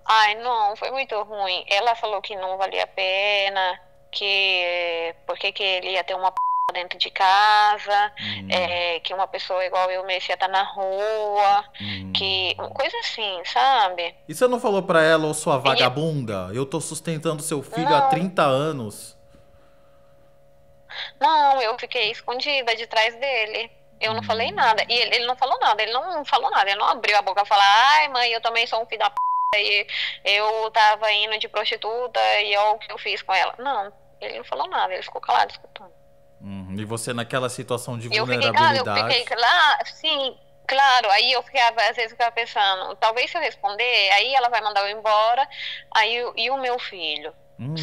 ai, não, foi muito ruim. Ela falou que não valia a pena, que porque que ele ia ter uma p dentro de casa, que uma pessoa igual eu merecia estar na rua, que coisa assim, sabe? E você não falou pra ela, ô sua E vagabunda? Eu tô sustentando seu filho há não, 30 anos. não, eu fiquei escondida de trás dele. Eu não falei nada. E ele não falou nada, ele não falou nada, ele não abriu a boca e falou, ai mãe, eu também sou um filho da p e eu tava indo de prostituta e olha o que eu fiz com ela. Não, ele não falou nada, ele ficou calado escutando. E você naquela situação de E eu fiquei calada, eu vulnerabilidade. fiquei lá, sim, claro, aí eu ficava, às vezes eu ficava pensando, talvez se eu responder, aí ela vai mandar eu embora, e o meu filho,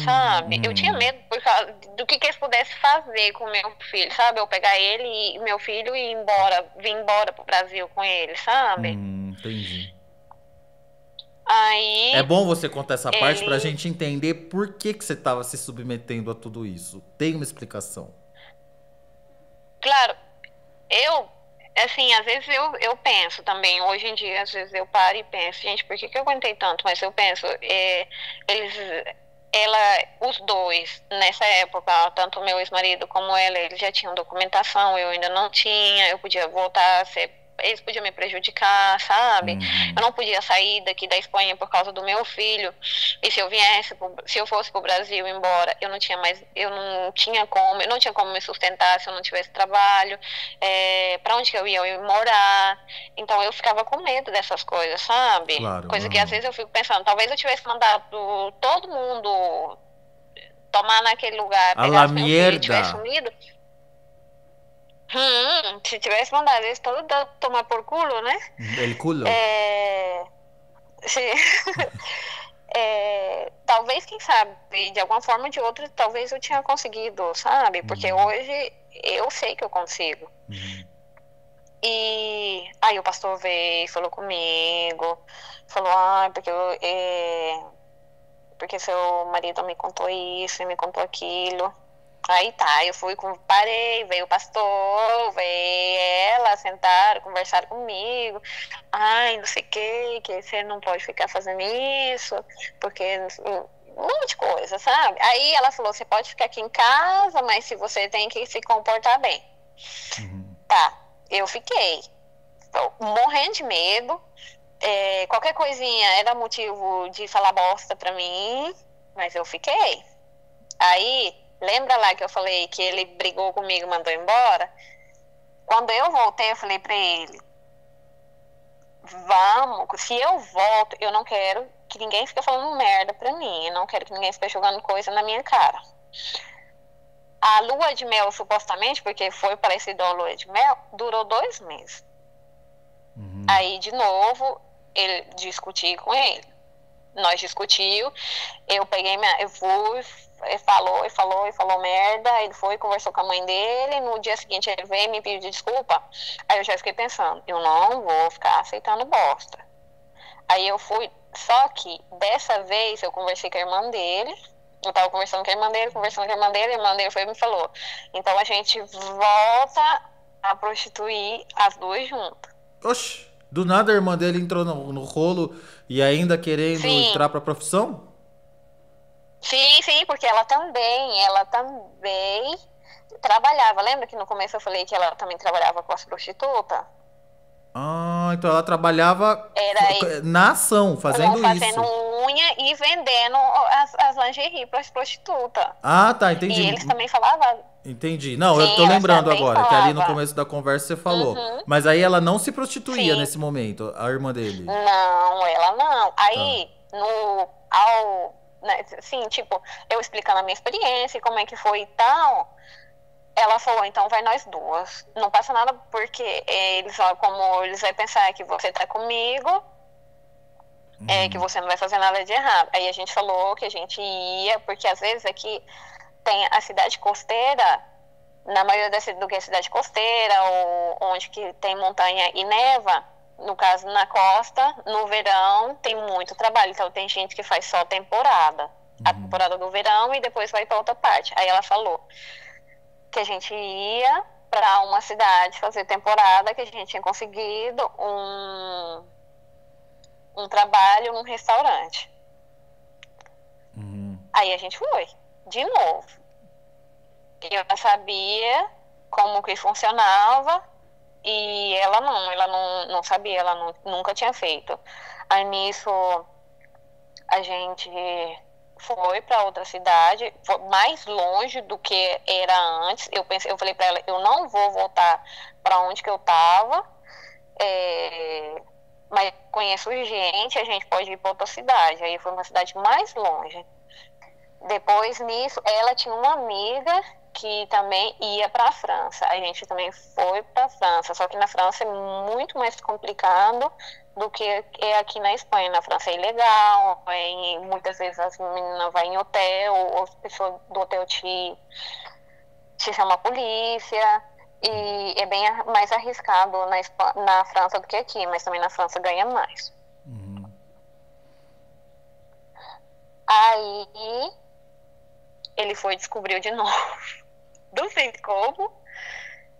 sabe? Eu tinha medo por causa do que eles pudessem fazer com o meu filho, sabe? Eu pegar ele e meu filho e ir embora, vir embora pro Brasil com ele, sabe? Entendi. Aí É bom você contar essa parte pra ele, gente entender por que você tava se submetendo a tudo isso. Tem uma explicação. claro, eu, assim, às vezes eu penso também, hoje em dia, às vezes eu paro e penso, gente, por que que eu aguentei tanto? Mas eu penso, eles, os dois, nessa época, tanto o meu ex-marido como ela, eles já tinham documentação, eu ainda não tinha, eu podia voltar a ser. Eles podiam me prejudicar, sabe? Eu não podia sair daqui da Espanha por causa do meu filho. E se eu viesse, se eu fosse para o Brasil embora, eu não tinha como me sustentar se eu não tivesse trabalho. Para onde que eu ia morar? Então eu ficava com medo dessas coisas, sabe? Claro. Coisa que às vezes eu fico pensando, talvez eu tivesse mandado todo mundo tomar naquele lugar, A la pegasse meu filho e tivesse mierda. sumido. Se tivesse mandado eles todos tomar por culo, né? El culo. Se- talvez, quem sabe, de alguma forma ou de outra, talvez eu tinha conseguido, sabe? Porque hoje eu sei que eu consigo. E aí o pastor veio, falou comigo, falou, porque seu marido me contou isso e me contou aquilo. Aí tá, parei, veio o pastor, veio ela, sentaram, conversaram comigo. Ai, não sei o que você não pode ficar fazendo isso, porque um monte de coisa, sabe? Aí ela falou, você pode ficar aqui em casa, mas se você tem que se comportar bem. Tá, eu fiquei. Tô morrendo de medo. Qualquer coisinha era motivo de falar bosta pra mim, mas eu fiquei. Aí, lembra lá que eu falei que ele brigou comigo e mandou embora? Quando eu voltei, eu falei pra ele, vamos, se eu volto, eu não quero que ninguém fique falando merda pra mim, eu não quero que ninguém fique jogando coisa na minha cara. A lua de mel, supostamente, porque foi parecido a lua de mel, durou 2 meses. Aí, de novo, ele discuti com ele. Nós discutiu, eu fui, ele falou merda, ele foi, conversou com a mãe dele, no dia seguinte ele veio e me pediu desculpa. Aí eu já fiquei pensando, eu não vou ficar aceitando bosta. Aí eu fui, só que dessa vez eu conversei com a irmã dele, eu tava conversando com a irmã dele, a irmã dele foi e me falou, então a gente volta a prostituir as duas juntas. Oxi, do nada a irmã dele entrou no rolo e ainda querendo entrar pra profissão? Sim, porque ela também trabalhava. Lembra que no começo eu falei que ela também trabalhava com as prostitutas? Ah, então ela trabalhava na ação, fazendo fazendo isso. unha e vendendo as lingerie para as prostitutas. Ah, tá, entendi. E eles também falavam. Entendi. Não, Sim, eu tô lembrando agora, que ali no falava. começo da conversa você falou. Mas aí ela não se prostituía nesse momento, a irmã dele. Não, ela não. Aí, assim, tipo, eu explicando a minha experiência e como é que foi e tal, ela falou, então vai nós duas. Não passa nada porque como eles vão pensar que você tá comigo, que você não vai fazer nada de errado. Aí a gente falou que a gente ia, porque às vezes aqui tem a cidade costeira, na maioria do que é cidade costeira, ou onde que tem montanha e neva, no caso na costa, no verão tem muito trabalho, então tem gente que faz só temporada, a temporada do verão e depois vai para outra parte. Aí ela falou que a gente ia para uma cidade fazer temporada, que a gente tinha conseguido um trabalho num restaurante. Aí a gente foi, de novo. Eu já sabia como que funcionava e ela não sabia, ela nunca tinha feito. Aí nisso a gente foi para outra cidade, foi mais longe do que era antes. Eu falei para ela, eu não vou voltar para onde que eu estava, mas conheço gente, a gente pode ir para outra cidade. Aí foi uma cidade mais longe. Depois nisso, ela tinha uma amiga que também ia para a França. A gente também foi para a França, só que na França é muito mais complicado do que é aqui na Espanha. Na França é ilegal, muitas vezes as meninas vão em hotel, ou as pessoas do hotel te chamam a polícia, e é bem mais arriscado na França do que aqui, mas também na França ganha mais. Aí ele foi e descobriu de novo. Não sei como,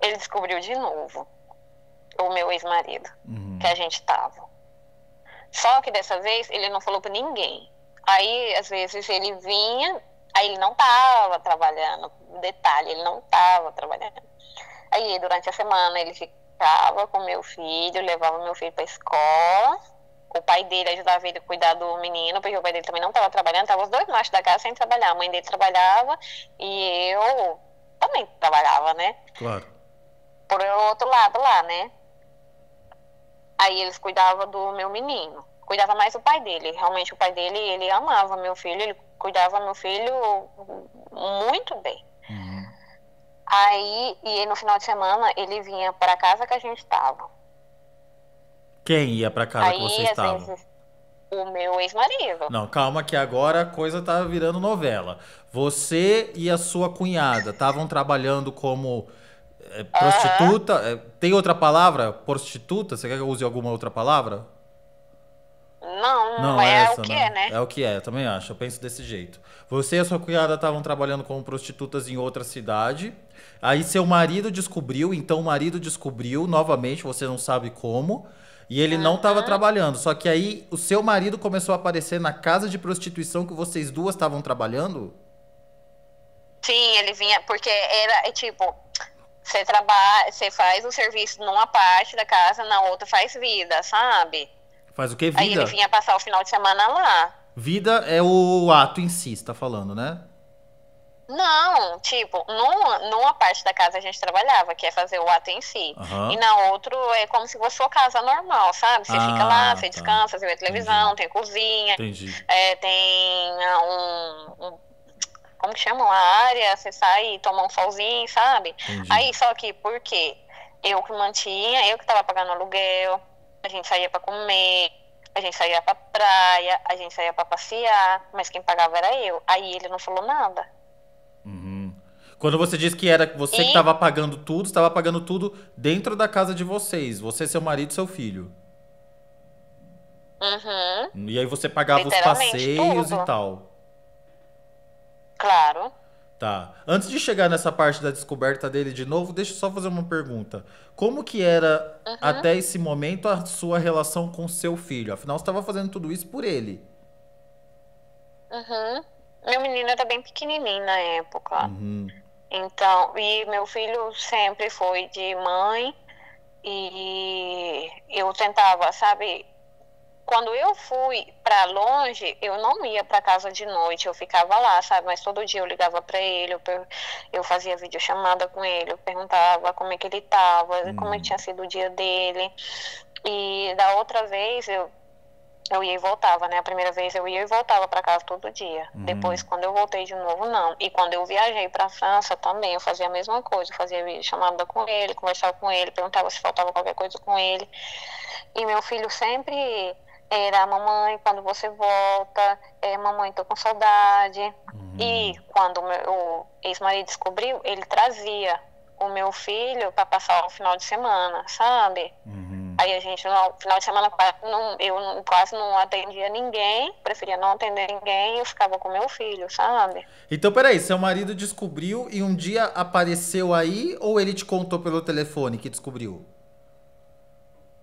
ele descobriu de novo o meu ex-marido, que a gente tava. Só que dessa vez ele não falou pra ninguém. Aí, às vezes, ele vinha, aí ele não tava trabalhando. Detalhe, ele não tava trabalhando. Aí, durante a semana, ele ficava com meu filho, levava meu filho pra escola. O pai dele ajudava ele a cuidar do menino, porque o pai dele também não estava trabalhando, estavam os dois machos da casa sem trabalhar. A mãe dele trabalhava e eu também trabalhava, né? Claro. Por outro lado lá, né? Aí eles cuidavam do meu menino. Cuidava mais o pai dele. Realmente o pai dele, ele amava meu filho, ele cuidava meu filho muito bem. Aí, e no final de semana, ele vinha para a casa que a gente estava. Quem ia pra casa aí, que você estava? Vezes, o meu ex-marido. Não, calma que agora a coisa tá virando novela. Você e a sua cunhada estavam trabalhando como prostituta? Tem outra palavra? Prostituta? Você quer que eu use alguma outra palavra? Não é essa, o que é, né? É o que é, eu também acho. Eu penso desse jeito. Você e a sua cunhada estavam trabalhando como prostitutas em outra cidade. Aí seu marido descobriu, então o marido descobriu novamente, você não sabe como. E ele não estava trabalhando. Só que aí o seu marido começou a aparecer na casa de prostituição que vocês duas estavam trabalhando? Sim, ele vinha, porque era tipo, você trabalha, você faz o serviço numa parte da casa, na outra faz vida, sabe? Faz o que? Vida? Aí ele vinha passar o final de semana lá. Vida é o ato em si, você tá falando, né? Não, tipo, numa parte da casa a gente trabalhava, que é fazer o ato em si. Aham. E na outra é como se fosse sua casa normal, sabe? Você fica lá, Ah, você tá. descansa, você vê televisão, tem cozinha, Entendi. tem como que chama? Uma área, você sai e toma um solzinho, sabe? Entendi. Aí, só que, por quê? Eu que mantinha, eu que tava pagando aluguel, a gente saía pra comer, a gente saía pra praia, a gente saía pra passear, mas quem pagava era eu. Aí ele não falou nada. Uhum. Quando você disse que era você que E, estava pagando tudo, estava pagando tudo dentro da casa de vocês. Você, seu marido e seu filho. uhum, E aí você pagava os literalmente passeios e tudo, tal. claro. Tá. Antes de chegar nessa parte da descoberta dele de novo, deixa eu só fazer uma pergunta. Como que era Uhum, até esse momento a sua relação com seu filho? Afinal, você estava fazendo tudo isso por ele. uhum. Meu menino era bem pequenininho na época. Uhum. Então, e meu filho sempre foi de mãe e eu tentava, sabe? Quando eu fui pra longe, eu não ia pra casa de noite, eu ficava lá, sabe? Mas todo dia eu ligava pra ele, eu fazia videochamada com ele, eu perguntava como é que ele tava, como é que tinha sido o dia dele. E da outra vez eu ia e voltava, né? A primeira vez eu ia e voltava pra casa todo dia. Depois, quando eu voltei de novo, não. E quando eu viajei pra França também, eu fazia a mesma coisa. Eu fazia videochamada com ele, conversava com ele, perguntava se faltava qualquer coisa com ele. E meu filho sempre era: mamãe, quando você volta? Mamãe, tô com saudade. E quando o ex-marido descobriu, ele trazia o meu filho para passar o final de semana, sabe? Aí a gente, no final de semana, quase não atendia ninguém, preferia não atender ninguém, e eu ficava com meu filho, sabe? Então, peraí, seu marido descobriu e um dia apareceu aí ou ele te contou pelo telefone que descobriu?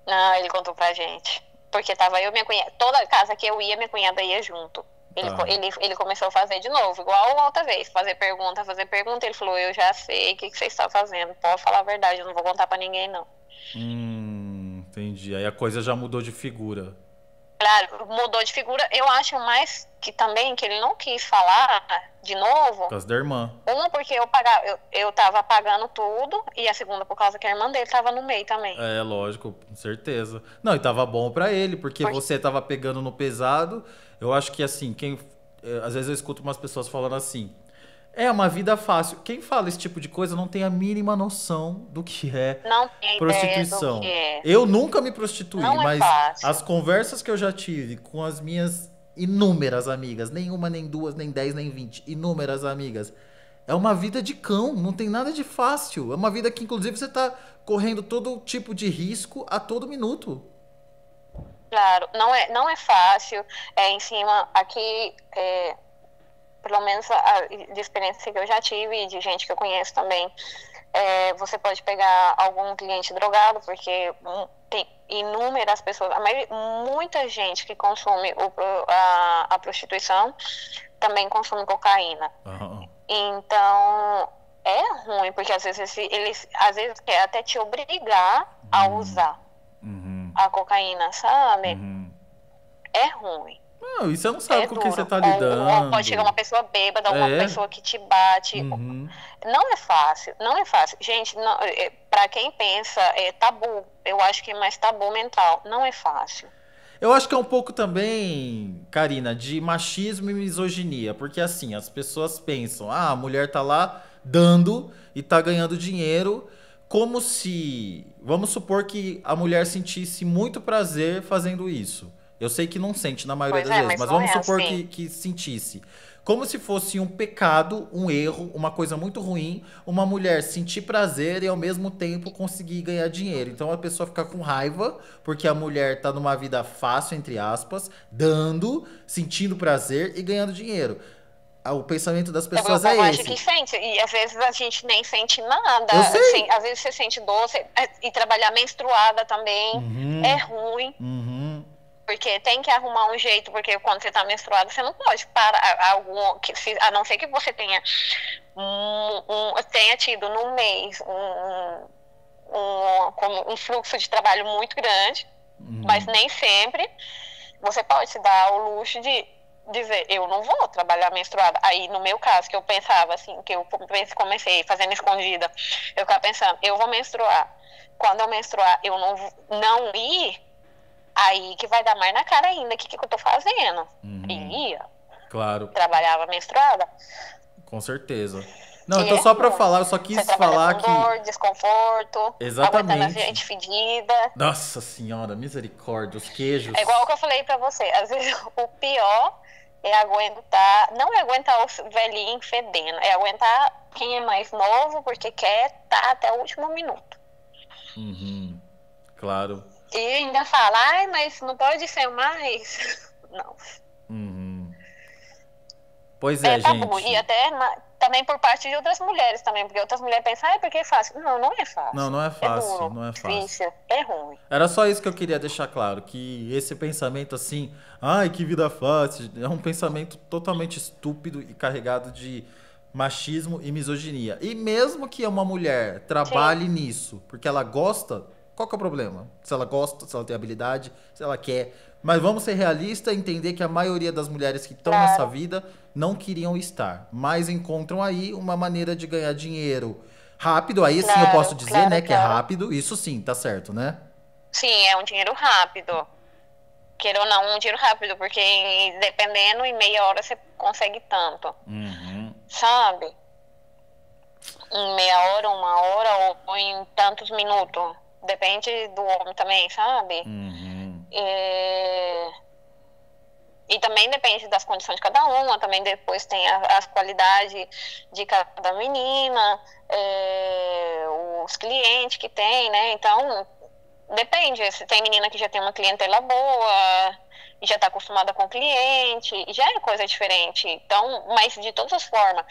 Não, ele contou pra gente. Porque tava eu e minha cunhada. Toda casa que eu ia, minha cunhada ia junto. Tá. Ele começou a fazer de novo, igual a outra vez. Fazer pergunta, fazer pergunta. Ele falou: eu já sei o que você está fazendo. Pode falar a verdade, eu não vou contar pra ninguém, não. Entendi. Aí a coisa já mudou de figura. Claro, mudou de figura. Eu acho mais que também que ele não quis falar de novo. Por causa da irmã. Uma, porque eu tava pagando tudo. E a segunda, por causa que a irmã dele tava no meio também. É, lógico, com certeza. Não, e tava bom pra ele, porque Porque- você tava pegando no pesado. Eu acho que assim, às vezes eu escuto umas pessoas falando assim: é uma vida fácil. Quem fala esse tipo de coisa não tem a mínima noção do que é Não tem ideia do que prostituição. é. Eu nunca me prostituí, Não é mas fácil. as conversas que eu já tive com as minhas inúmeras amigas, nenhuma, nem duas, nem 10, nem 20, inúmeras amigas, é uma vida de cão, não tem nada de fácil. É uma vida que, inclusive, você tá correndo todo tipo de risco a todo minuto. Claro, não é fácil. Em cima, aqui, pelo menos de experiência que eu já tive e de gente que eu conheço também, você pode pegar algum cliente drogado, porque tem inúmeras pessoas, muita gente que consome a prostituição também consome cocaína. Aham. Então, é ruim, porque às vezes eles às vezes quer até te obrigar a usar a cocaína, sabe? É ruim. Não, e você não sabe É com duro. quem você tá Ou lidando. pode chegar uma pessoa bêbada, uma É. pessoa que te bate. Não é fácil, não é fácil. Gente, pra quem pensa, é tabu. Eu acho que é mais tabu mental. Não é fácil. Eu acho que é um pouco também, Karina, de machismo e misoginia. Porque assim, as pessoas pensam: ah, a mulher tá lá dando e tá ganhando dinheiro, como se, vamos supor que a mulher sentisse muito prazer fazendo isso. Eu sei que não sente na maioria Pois das é, vezes, mas mas não vamos é supor assim. que sentisse. Como se fosse um pecado, um erro, uma coisa muito ruim, uma mulher sentir prazer e ao mesmo tempo conseguir ganhar dinheiro. Então a pessoa fica com raiva porque a mulher tá numa vida fácil, entre aspas, dando, sentindo prazer e ganhando dinheiro. O pensamento das O pessoas povo é acha que esse. sente, e às vezes a gente nem sente nada. Eu sei. Assim, às vezes você sente doce, e trabalhar menstruada também é ruim. Porque tem que arrumar um jeito, porque quando você tá menstruada, você não pode parar a não ser que você tenha tenha tido no mês um fluxo de trabalho muito grande, mas nem sempre você pode se dar o luxo de dizer, eu não vou trabalhar menstruada. Aí, no meu caso, que eu pensava assim, que eu comecei fazendo escondida, eu ficava pensando, eu vou menstruar. Quando eu menstruar, eu não ir, aí que vai dar mais na cara ainda, o que eu tô fazendo? E ia. Claro, Trabalhava menstruada. com certeza. Não, então só pra falar, eu só quis falar com que... dor, desconforto, Exatamente. aguentando a gente fedida. Nossa senhora, misericórdia, os queijos. É igual o que eu falei pra você, às vezes o pior é aguentar, não é aguentar o velhinho fedendo, é aguentar quem é mais novo, porque quer estar até o último minuto. Claro. E ainda fala, ai, mas não pode ser mais. Não. Pois é, tabu. gente. E até também por parte de outras mulheres também, porque outras mulheres pensam, ai, porque é fácil. Não, não é fácil. Não é fácil, duro, não é fácil. difícil, é ruim. Era só isso que eu queria deixar claro, que esse pensamento assim, ai, que vida fácil, é um pensamento totalmente estúpido e carregado de machismo e misoginia. E mesmo que uma mulher trabalhe nisso, porque ela gosta, qual que é o problema? Se ela gosta, se ela tem habilidade, se ela quer. Mas vamos ser realistas e entender que a maioria das mulheres que estão nessa vida não queriam estar, mas encontram aí uma maneira de ganhar dinheiro rápido. Aí sim eu posso dizer, né, que é rápido. Isso sim, tá certo, né? Sim, é um dinheiro rápido. Queira ou não, um dinheiro rápido, porque dependendo, em meia hora você consegue tanto. Sabe? Em meia hora, uma hora, ou em tantos minutos. Depende do homem também, sabe? E também depende das condições de cada uma, também depois tem as qualidades de cada menina, os clientes que tem, né? Então, depende. Se tem menina que já tem uma clientela boa, e já está acostumada com o cliente, já é coisa diferente. Então, mas de todas as formas,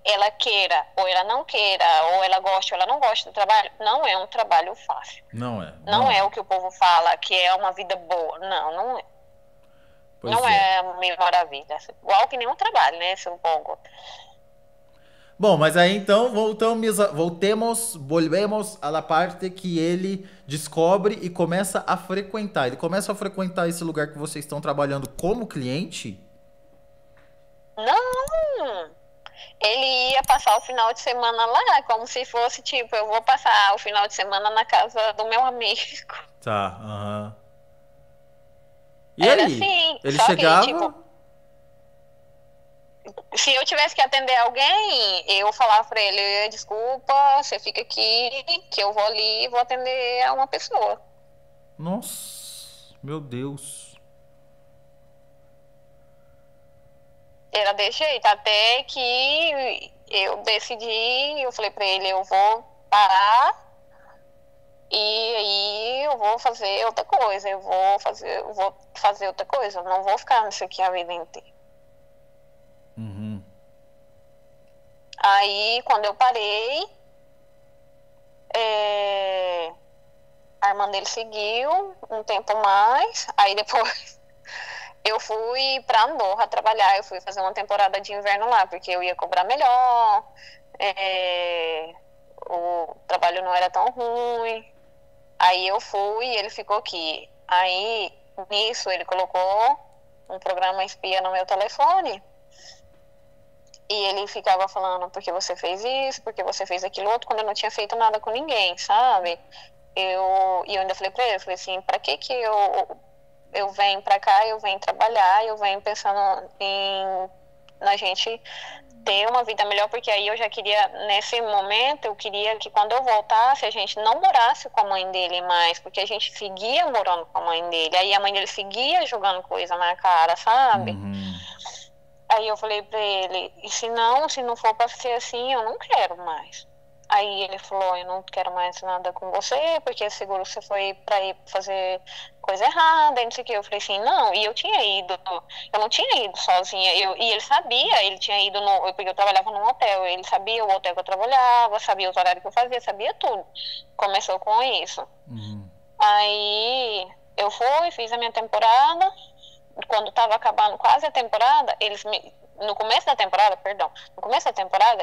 ela queira, ou ela não queira, ou ela goste, ou ela não gosta do trabalho, não é um trabalho fácil. Não é. Não é o que o povo fala, que é uma vida boa. Não, não é. Pois não é mil maravilhas. Igual que nenhum trabalho, né? Supongo. Bom, mas aí então volvemos à parte que ele descobre e começa a frequentar. Ele começa a frequentar esse lugar que vocês estão trabalhando como cliente? Não! Ele ia passar o final de semana lá, como se fosse tipo, eu vou passar o final de semana na casa do meu amigo. Tá, E Era aí? assim, Ele só chegava... que, tipo, se eu tivesse que atender alguém, eu falava pra ele, desculpa, você fica aqui, que eu vou ali e vou atender a uma pessoa. Nossa, meu Deus. Era desse jeito, até que eu decidi, eu falei pra ele, eu vou parar e aí eu vou fazer outra coisa, eu vou fazer outra coisa, eu não vou ficar nisso aqui a vida inteira. Aí, quando eu parei, a irmã dele seguiu um tempo mais, aí depois eu fui pra Andorra trabalhar, eu fui fazer uma temporada de inverno lá, porque eu ia cobrar melhor, o trabalho não era tão ruim. Aí eu fui e ele ficou aqui. Aí, nisso, ele colocou um programa espia no meu telefone. E ele ficava falando, porque você fez isso, porque você fez aquilo outro, quando eu não tinha feito nada com ninguém, sabe? E eu ainda falei pra ele, eu falei assim, pra que eu venho pra cá, eu venho trabalhar, eu venho pensando na gente ter uma vida melhor, porque aí eu já queria, nesse momento, eu queria que quando eu voltasse, a gente não morasse com a mãe dele mais, porque a gente seguia morando com a mãe dele, aí a mãe dele seguia jogando coisa na cara, sabe? Aí eu falei pra ele, e se não for pra ser assim, eu não quero mais. Aí ele falou, eu não quero mais nada com você, porque seguro você foi pra ir fazer coisa errada, e não sei o que. Eu falei assim, não, e eu não tinha ido sozinha, e ele sabia, ele tinha ido porque eu trabalhava num hotel, ele sabia o hotel que eu trabalhava, sabia os horários que eu fazia, sabia tudo. Começou com isso. Aí eu fui, fiz a minha temporada. Quando estava acabando quase a temporada, no começo da temporada,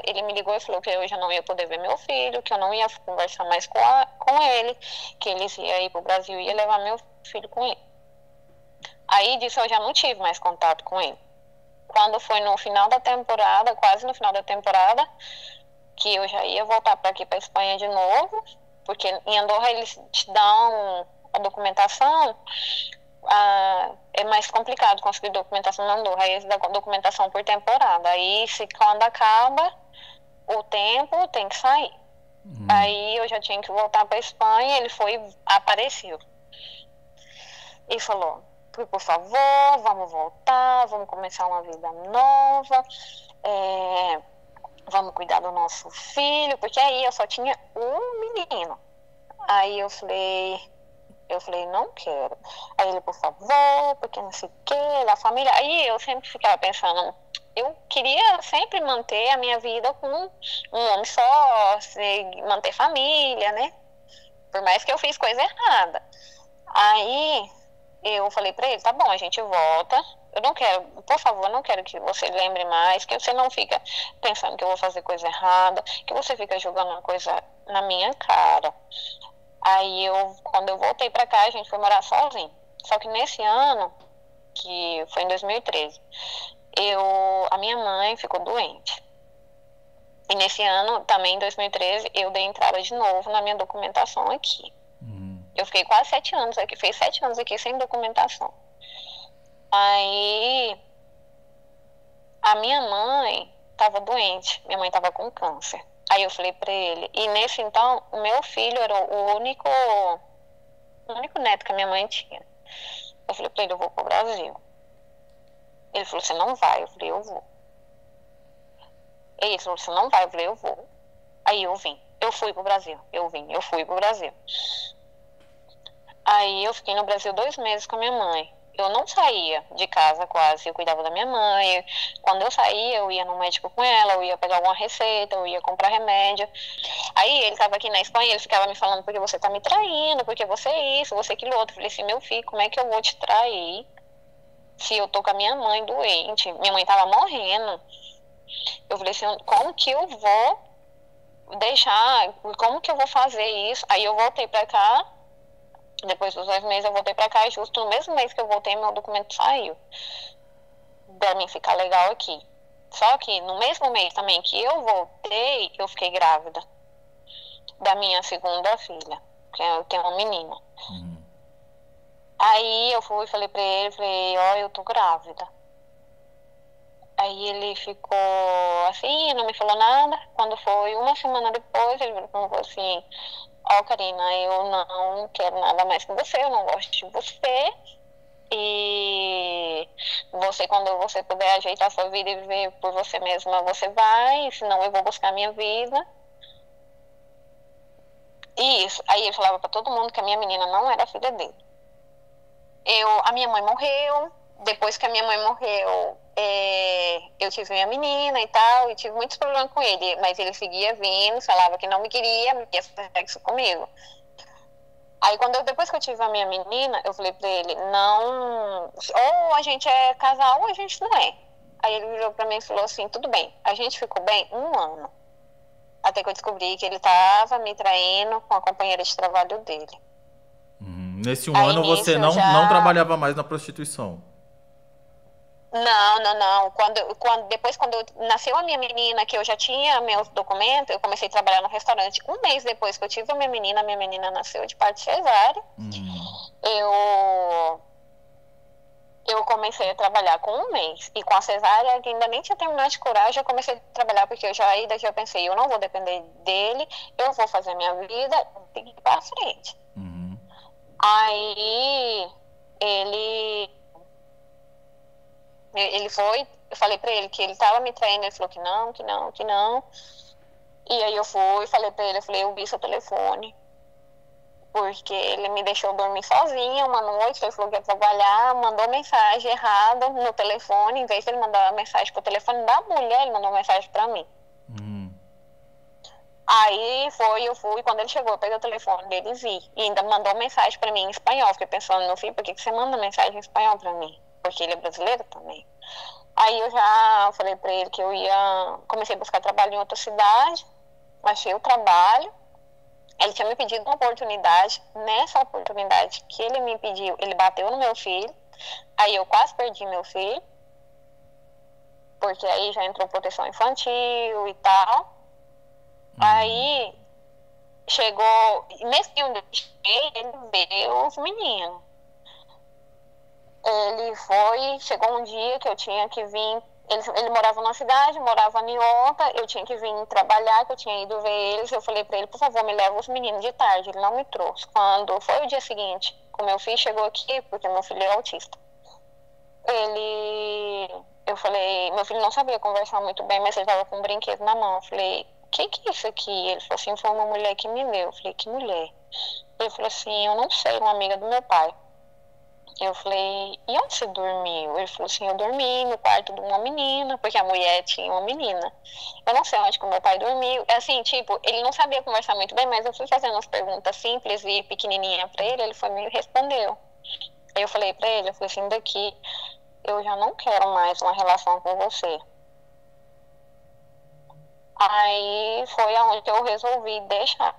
ele me ligou e falou que eu já não ia poder ver meu filho, que eu não ia conversar mais com ele, que ele ia ir pro Brasil e ia levar meu filho com ele. Aí disso eu já não tive mais contato com ele. quando foi no final da temporada, quase no final da temporada, que eu já ia voltar para aqui, para Espanha de novo, porque em Andorra eles te dão a documentação, é mais complicado conseguir documentação na Andorra, aí eles dão documentação por temporada, aí quando acaba o tempo, tem que sair. Aí eu já tinha que voltar para Espanha, ele apareceu e falou: por favor, vamos voltar, vamos começar uma vida nova, vamos cuidar do nosso filho, porque aí eu só tinha um menino. Aí eu falei, não quero. Aí ele, por favor, porque não sei o que, da família. Aí eu sempre ficava pensando, eu queria sempre manter a minha vida com um homem só, manter família, né? Por mais que eu fiz coisa errada. Aí eu falei pra ele, tá bom, a gente volta. Eu não quero, por favor, não quero que você lembre mais, que você não fica pensando que eu vou fazer coisa errada, que você fica jogando uma coisa na minha cara. Aí quando eu voltei pra cá, a gente foi morar sozinho. Só que nesse ano, que foi em 2013, a minha mãe ficou doente. E nesse ano, também em 2013, eu dei entrada de novo na minha documentação aqui. Eu fiquei quase 7 anos aqui, fez 7 anos aqui sem documentação. Aí, a minha mãe estava doente, minha mãe estava com câncer. Aí eu falei pra ele, e nesse então, o meu filho era o único neto que a minha mãe tinha. Eu falei pra ele, eu vou pro Brasil. Ele falou, você não vai? Eu falei, eu vou. Ele falou, você não vai? Eu falei, eu vou. Aí eu vim, eu fui pro Brasil, eu fui pro Brasil. Aí eu fiquei no Brasil 2 meses com a minha mãe. Eu não saía de casa quase, eu cuidava da minha mãe. Quando eu saía, eu ia no médico com ela, eu ia pegar alguma receita, eu ia comprar remédio. Aí ele estava aqui na Espanha, ele ficava me falando, porque você tá me traindo, porque você é isso, você é aquilo outro. Eu falei assim, meu filho, como é que eu vou te trair se eu tô com a minha mãe doente? Minha mãe tava morrendo. Eu falei assim, como que eu vou deixar, como que eu vou fazer isso? Aí eu voltei pra cá. Depois dos 2 meses eu voltei pra cá e justo no mesmo mês que eu voltei, meu documento saiu. Pra mim ficar legal aqui. Só que no mesmo mês também que eu voltei, eu fiquei grávida. Da minha segunda filha. Que eu tenho uma menina. Aí eu fui e falei pra ele, ó, eu tô grávida. Aí ele ficou assim, não me falou nada. Quando foi 1 semana depois, ele falou assim, ó, Karina, eu não quero nada mais com você, eu não gosto de você. E você, quando você puder ajeitar sua vida e viver por você mesma, você vai, senão eu vou buscar a minha vida. E isso, aí ele falava pra todo mundo que a minha menina não era filha dele. A minha mãe morreu, depois que a minha mãe morreu, eu tive minha menina e tal, e tive muitos problemas com ele, mas ele seguia vindo, falava que não me queria fazer sexo comigo. Aí depois que eu tive a minha menina, eu falei pra ele, não, ou a gente é casal ou a gente não é. Aí ele virou pra mim e falou assim, tudo bem, a gente ficou bem 1 ano. Até que eu descobri que ele tava me traindo com a companheira de trabalho dele. Nesse 1 ano você não trabalhava mais na prostituição? Não. Depois, quando nasceu a minha menina, que eu já tinha meus documentos, eu comecei a trabalhar no restaurante. 1 mês depois que eu tive a minha menina nasceu de parto cesárea. Eu comecei a trabalhar com 1 mês. E com a cesárea, que ainda nem tinha terminado de curar, eu já comecei a trabalhar, porque eu pensei, eu não vou depender dele, eu vou fazer minha vida e ir pra frente. Aí, ele foi, eu falei pra ele que ele tava me traindo, ele falou que não. E aí eu fui, falei pra ele, eu vi seu telefone. Porque ele me deixou dormir sozinha uma noite, ele falou que ia trabalhar, mandou mensagem errada no telefone, em vez de ele mandar uma mensagem pro telefone da mulher, ele mandou uma mensagem pra mim. Aí eu fui, quando ele chegou, eu peguei o telefone dele e vi. E ainda mandou mensagem pra mim em espanhol. Fiquei pensando, meu filho, por que você manda mensagem em espanhol pra mim? Porque ele é brasileiro também. Aí eu já falei pra ele que comecei a buscar trabalho em outra cidade, achei o trabalho. Ele tinha me pedido uma oportunidade. Nessa oportunidade que ele me pediu, ele bateu no meu filho. Aí eu quase perdi meu filho. porque aí já entrou proteção infantil e tal. Aí chegou, nesse dia onde eu cheguei, ele veio os meninos. Chegou um dia que eu tinha que vir, ele morava numa cidade, morava em outra, eu tinha que vir trabalhar, que eu tinha ido ver eles, eu falei pra ele, por favor, me leva os meninos de tarde, ele não me trouxe. Quando foi o dia seguinte, que o meu filho chegou aqui, porque meu filho é autista, eu falei, meu filho não sabia conversar muito bem, mas ele tava com um brinquedo na mão, eu falei, o que é isso aqui? Ele falou assim, foi uma mulher que me deu. Eu falei, que mulher? Ele falou assim, eu não sei, uma amiga do meu pai. Eu falei, e onde você dormiu? Ele falou assim, eu dormi no quarto de uma menina, porque a mulher tinha uma menina. Eu não sei onde que o meu pai dormiu. Assim, tipo, ele não sabia conversar muito bem, mas eu fui fazendo umas perguntas simples e pequenininha pra ele foi me respondeu. Aí eu falei pra ele, eu falei assim, daqui eu já não quero mais uma relação com você. Aí foi aonde eu resolvi deixar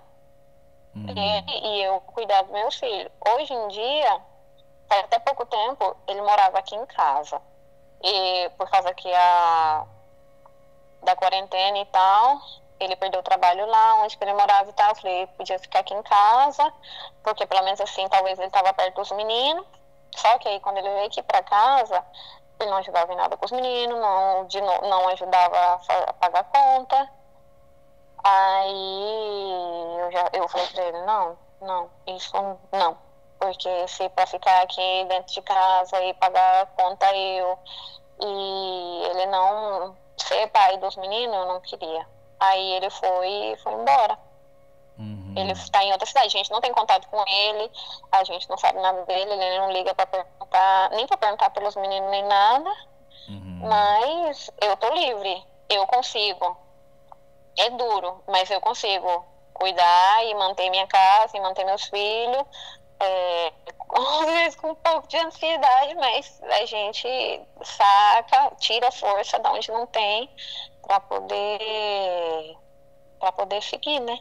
ele e eu cuidar do meu filho. Hoje em dia, até pouco tempo, ele morava aqui em casa. E por causa que da quarentena e tal, ele perdeu o trabalho lá, onde que ele morava e tal. Eu falei, podia ficar aqui em casa, porque pelo menos assim, talvez ele estava perto dos meninos. Só que aí, quando ele veio aqui pra casa, ele não ajudava em nada com os meninos, não ajudava a pagar a conta. Aí eu falei pra ele, não, isso não. Porque se pra ficar aqui dentro de casa e pagar a conta e ele não ser pai dos meninos, eu não queria. Aí ele foi embora. Ele está em outra cidade, a gente não tem contato com ele, a gente não sabe nada dele, ele não liga pra perguntar, nem pra perguntar pelos meninos nem nada. Mas eu tô livre, eu consigo. É duro, mas eu consigo cuidar e manter minha casa e manter meus filhos. Às vezes com um pouco de ansiedade, mas a gente saca, tira força de onde não tem para poder seguir, né?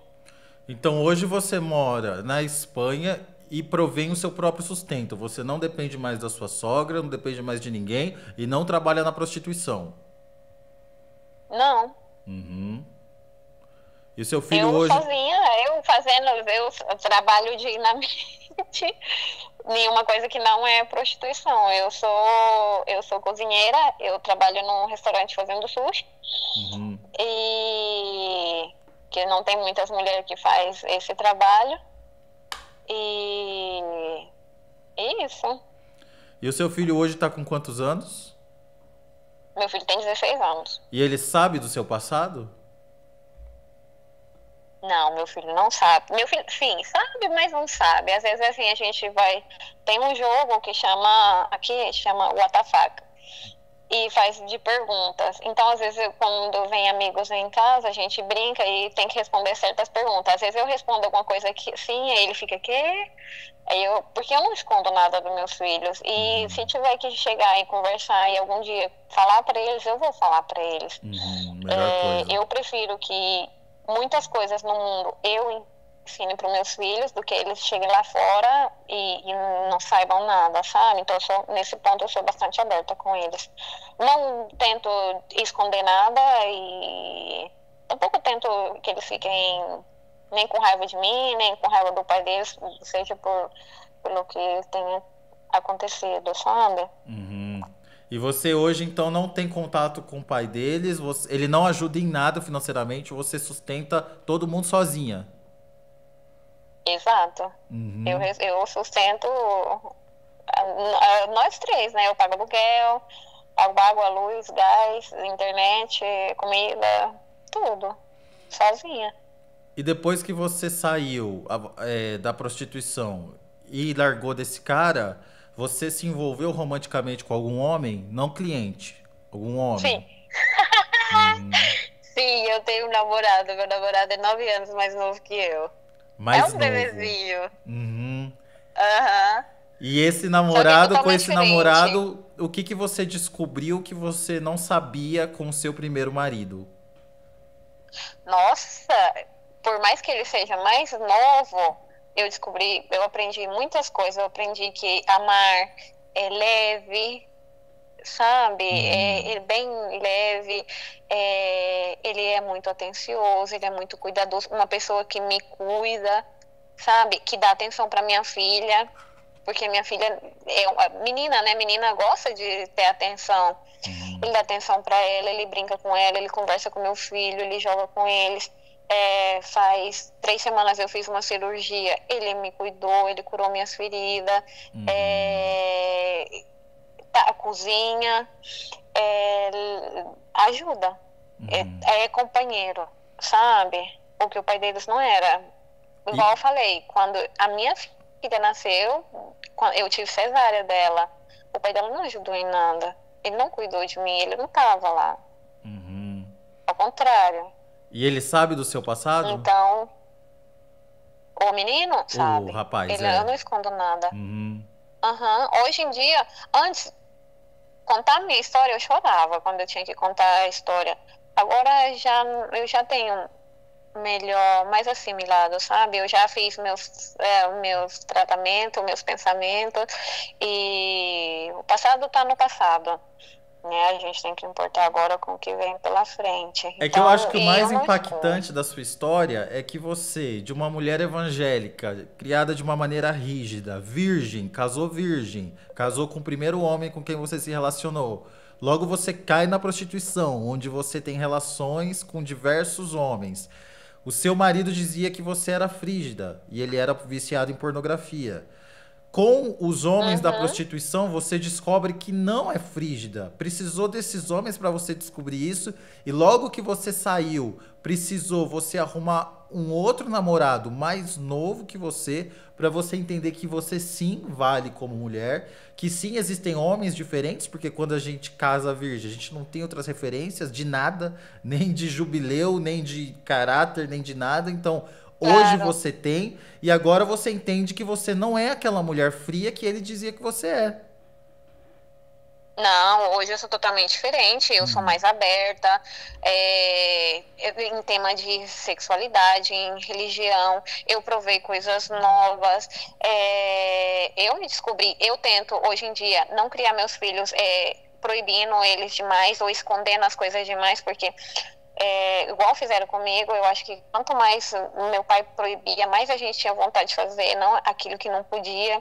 Então hoje você mora na Espanha e provém o seu próprio sustento. Você não depende mais da sua sogra, não depende mais de ninguém e não trabalha na prostituição. Não. E o seu filho eu hoje... sozinha, eu trabalho dignamente, nenhuma coisa que não é prostituição. Eu sou cozinheira, eu trabalho num restaurante fazendo sushi. E que não tem muitas mulheres que faz esse trabalho. E isso. E o seu filho hoje tá com quantos anos? Meu filho tem 16 anos. E ele sabe do seu passado? Não, meu filho não sabe. Meu filho, sim, sabe, mas não sabe. Às vezes, assim, a gente vai... Tem um jogo que chama What the Fuck, e faz de perguntas. Então, às vezes, quando vem amigos em casa, a gente brinca e tem que responder certas perguntas. Às vezes eu respondo alguma coisa que sim, aí ele fica, quê? Porque eu não escondo nada dos meus filhos. E se tiver que chegar e conversar e algum dia falar para eles, eu vou falar para eles. Melhor coisa. Eu prefiro que muitas coisas no mundo eu ensine para os meus filhos do que eles cheguem lá fora e não saibam nada, sabe? Então, nesse ponto, eu sou bastante aberta com eles. Não tento esconder nada e tampouco tento que eles fiquem nem com raiva de mim, nem com raiva do pai deles, seja pelo que tenha acontecido, sabe? E você hoje, então, não tem contato com o pai deles, ele não ajuda em nada financeiramente, você sustenta todo mundo sozinha. Exato. Eu sustento nós três, né? Eu pago aluguel, pago água, luz, gás, internet, comida, tudo, sozinha. E depois que você saiu da prostituição e largou desse cara, você se envolveu romanticamente com algum homem? Não cliente, algum homem? Sim. Sim, eu tenho um namorado. Meu namorado é 9 anos mais novo que eu. Mais novo. Bebezinho. E esse namorado, com esse diferente. namorado, o que você descobriu que você não sabia com o seu primeiro marido? Nossa, por mais que ele seja mais novo, eu aprendi muitas coisas. Eu aprendi que amar é leve, sabe? Uhum. Ele é bem leve, ele é muito atencioso, ele é muito cuidadoso, uma pessoa que me cuida, sabe? Que dá atenção para minha filha, porque minha filha é uma menina, né? Menina gosta de ter atenção. Uhum. Ele dá atenção para ela, ele brinca com ela, ele conversa com meu filho, ele joga com eles. Faz 3 semanas eu fiz uma cirurgia, ele me cuidou, ele curou minhas feridas, Uhum. cozinha, ajuda, Uhum. é companheiro, sabe? O que o pai deles não era. Igual E, eu falei, quando a minha filha nasceu, eu tive cesárea dela, o pai dela não ajudou em nada. Ele não cuidou de mim, ele não estava lá. uhum. Ao contrário. E ele sabe do seu passado? Então, o menino, O sabe? rapaz, Eu é. não escondo nada. Uhum. Aham. Hoje em dia, antes, contar a minha história, eu chorava quando eu tinha que contar a história. Agora eu já tenho melhor, mais assimilado, sabe? Eu já fiz meus tratamentos, meus pensamentos, e o passado está no passado, né? A gente tem que importar agora com o que vem pela frente. É que eu acho Então, que o eu mais não escondo. impactante da sua história é que você, de uma mulher evangélica, criada de uma maneira rígida, virgem, casou com o primeiro homem com quem você se relacionou. Logo você cai na prostituição, onde você tem relações com diversos homens. O seu marido dizia que você era frígida e ele era viciado em pornografia. Com os homens da Uhum. prostituição, você descobre que não é frígida. Precisou desses homens para você descobrir isso. E logo que você saiu, precisou você arrumar um outro namorado mais novo que você, para você entender que você sim vale como mulher, que sim existem homens diferentes, porque quando a gente casa virgem, a gente não tem outras referências de nada, nem de jubileu, nem de caráter, nem de nada. Então, hoje Claro. você tem, e agora você entende que você não é aquela mulher fria que ele dizia que você é. Não, hoje eu sou totalmente diferente, eu sou Uhum. mais aberta, em tema de sexualidade, em religião, eu provei coisas novas, eu me descobri, eu tento hoje em dia não criar meus filhos proibindo eles demais ou escondendo as coisas demais, porque igual fizeram comigo, eu acho que quanto mais o meu pai proibia, mais a gente tinha vontade de fazer, não aquilo que não podia.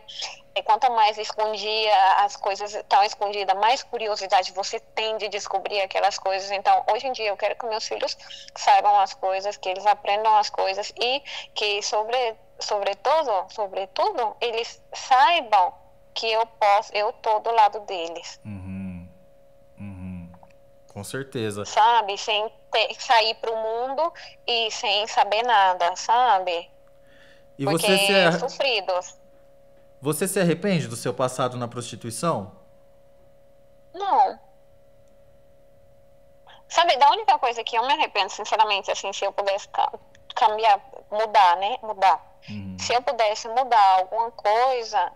Quanto mais escondia as coisas tão escondidas, mais curiosidade você tem de descobrir aquelas coisas. Então, hoje em dia, eu quero que meus filhos saibam as coisas, que eles aprendam as coisas e que, sobretudo, eles saibam que eu tô do lado deles, Uhum. Uhum. Com certeza. sabe? Sem sair pro mundo e sem saber nada, sabe? E Porque você é sofrido. você se arrepende do seu passado na prostituição? Não. Sabe, da única coisa que eu me arrependo, sinceramente, assim, se eu pudesse cambiar, mudar, né? Mudar. Uhum. Se eu pudesse mudar alguma coisa,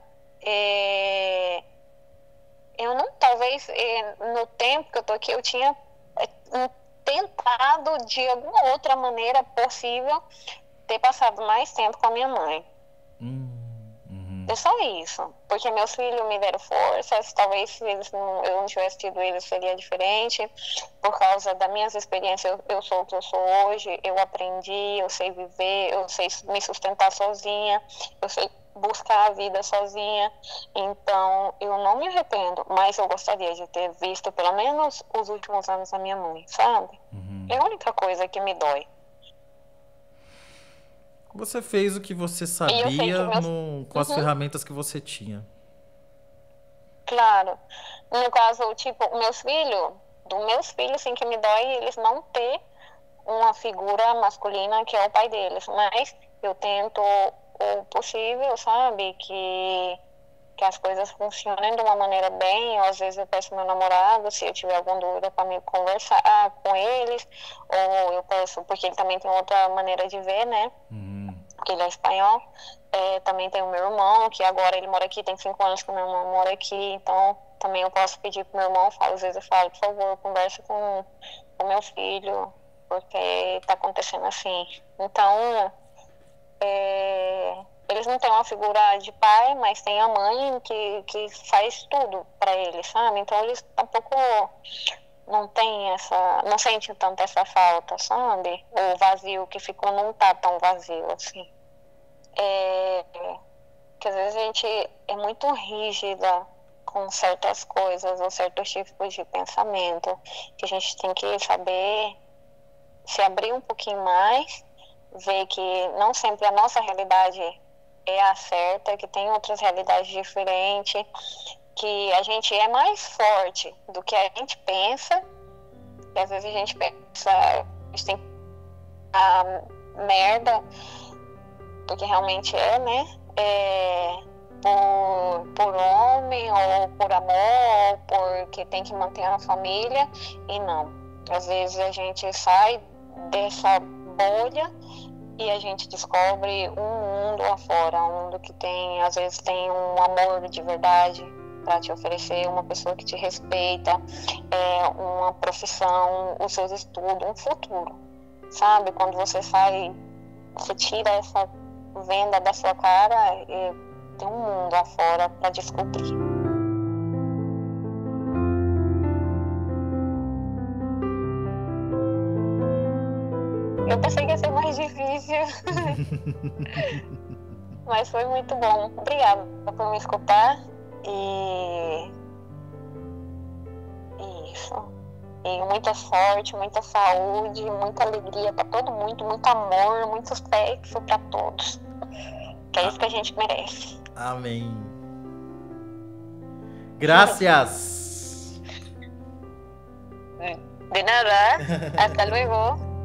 eu não, talvez, no tempo que eu tô aqui, eu tinha tentado, de alguma outra maneira possível, ter passado mais tempo com a minha mãe. Uhum. É só isso. Porque meus filhos me deram forças. Talvez se eu não tivesse tido eles, seria diferente. Por causa das minhas experiências, eu sou o que eu sou hoje. Eu aprendi, eu sei viver, eu sei me sustentar sozinha. Eu sei buscar a vida sozinha. Então, eu não me arrependo. Mas eu gostaria de ter visto pelo menos os últimos anos da minha mãe, sabe? É a única coisa que me dói. Você fez o que você E eu sei que sabia meus... com as Uhum. ferramentas que você tinha. Claro. No caso, tipo, dos meus filhos, sim, que me dói eles não ter uma figura masculina que é o pai deles. Mas eu tento o possível, sabe? Que as coisas funcionem de uma maneira bem. Ou às vezes eu peço meu namorado, se eu tiver alguma dúvida, para me conversar com eles. Ou eu peço, porque ele também tem outra maneira de ver, né? Uhum. Porque ele é espanhol. Também tem o meu irmão, que agora ele mora aqui, tem 5 anos que o meu irmão mora aqui, então também eu posso pedir pro meu irmão, às vezes eu falo, por favor, converse com o meu filho, porque tá acontecendo assim. Então, eles não têm uma figura de pai, mas tem a mãe que faz tudo para eles, sabe? Então eles tampouco não tem não sentem tanto essa falta, sabe? O vazio que ficou não tá tão vazio assim. Que às vezes a gente é muito rígida com certas coisas ou certos tipos de pensamento, que a gente tem que saber se abrir um pouquinho mais, ver que não sempre a nossa realidade é a certa, que tem outras realidades diferentes, que a gente é mais forte do que a gente pensa, e às vezes a gente pensa, a gente tem a merda, porque realmente é, né? Por homem, ou por amor, ou porque tem que manter a família, e não. Às vezes a gente sai dessa bolha e a gente descobre um mundo afora, um mundo que tem, às vezes tem um amor de verdade para te oferecer, uma pessoa que te respeita, uma profissão, os seus estudos, um futuro, sabe? Quando você sai, você tira essa venda da sua cara e tem um mundo afora para descobrir. Eu pensei que ia ser mais difícil, mas foi muito bom. Obrigada por me escutar e isso. E muita sorte, muita saúde, muita alegria para todo mundo, muito amor, muito sexo para todos. Que é isso que a gente merece. Amém. Gracias. De nada. Hasta luego.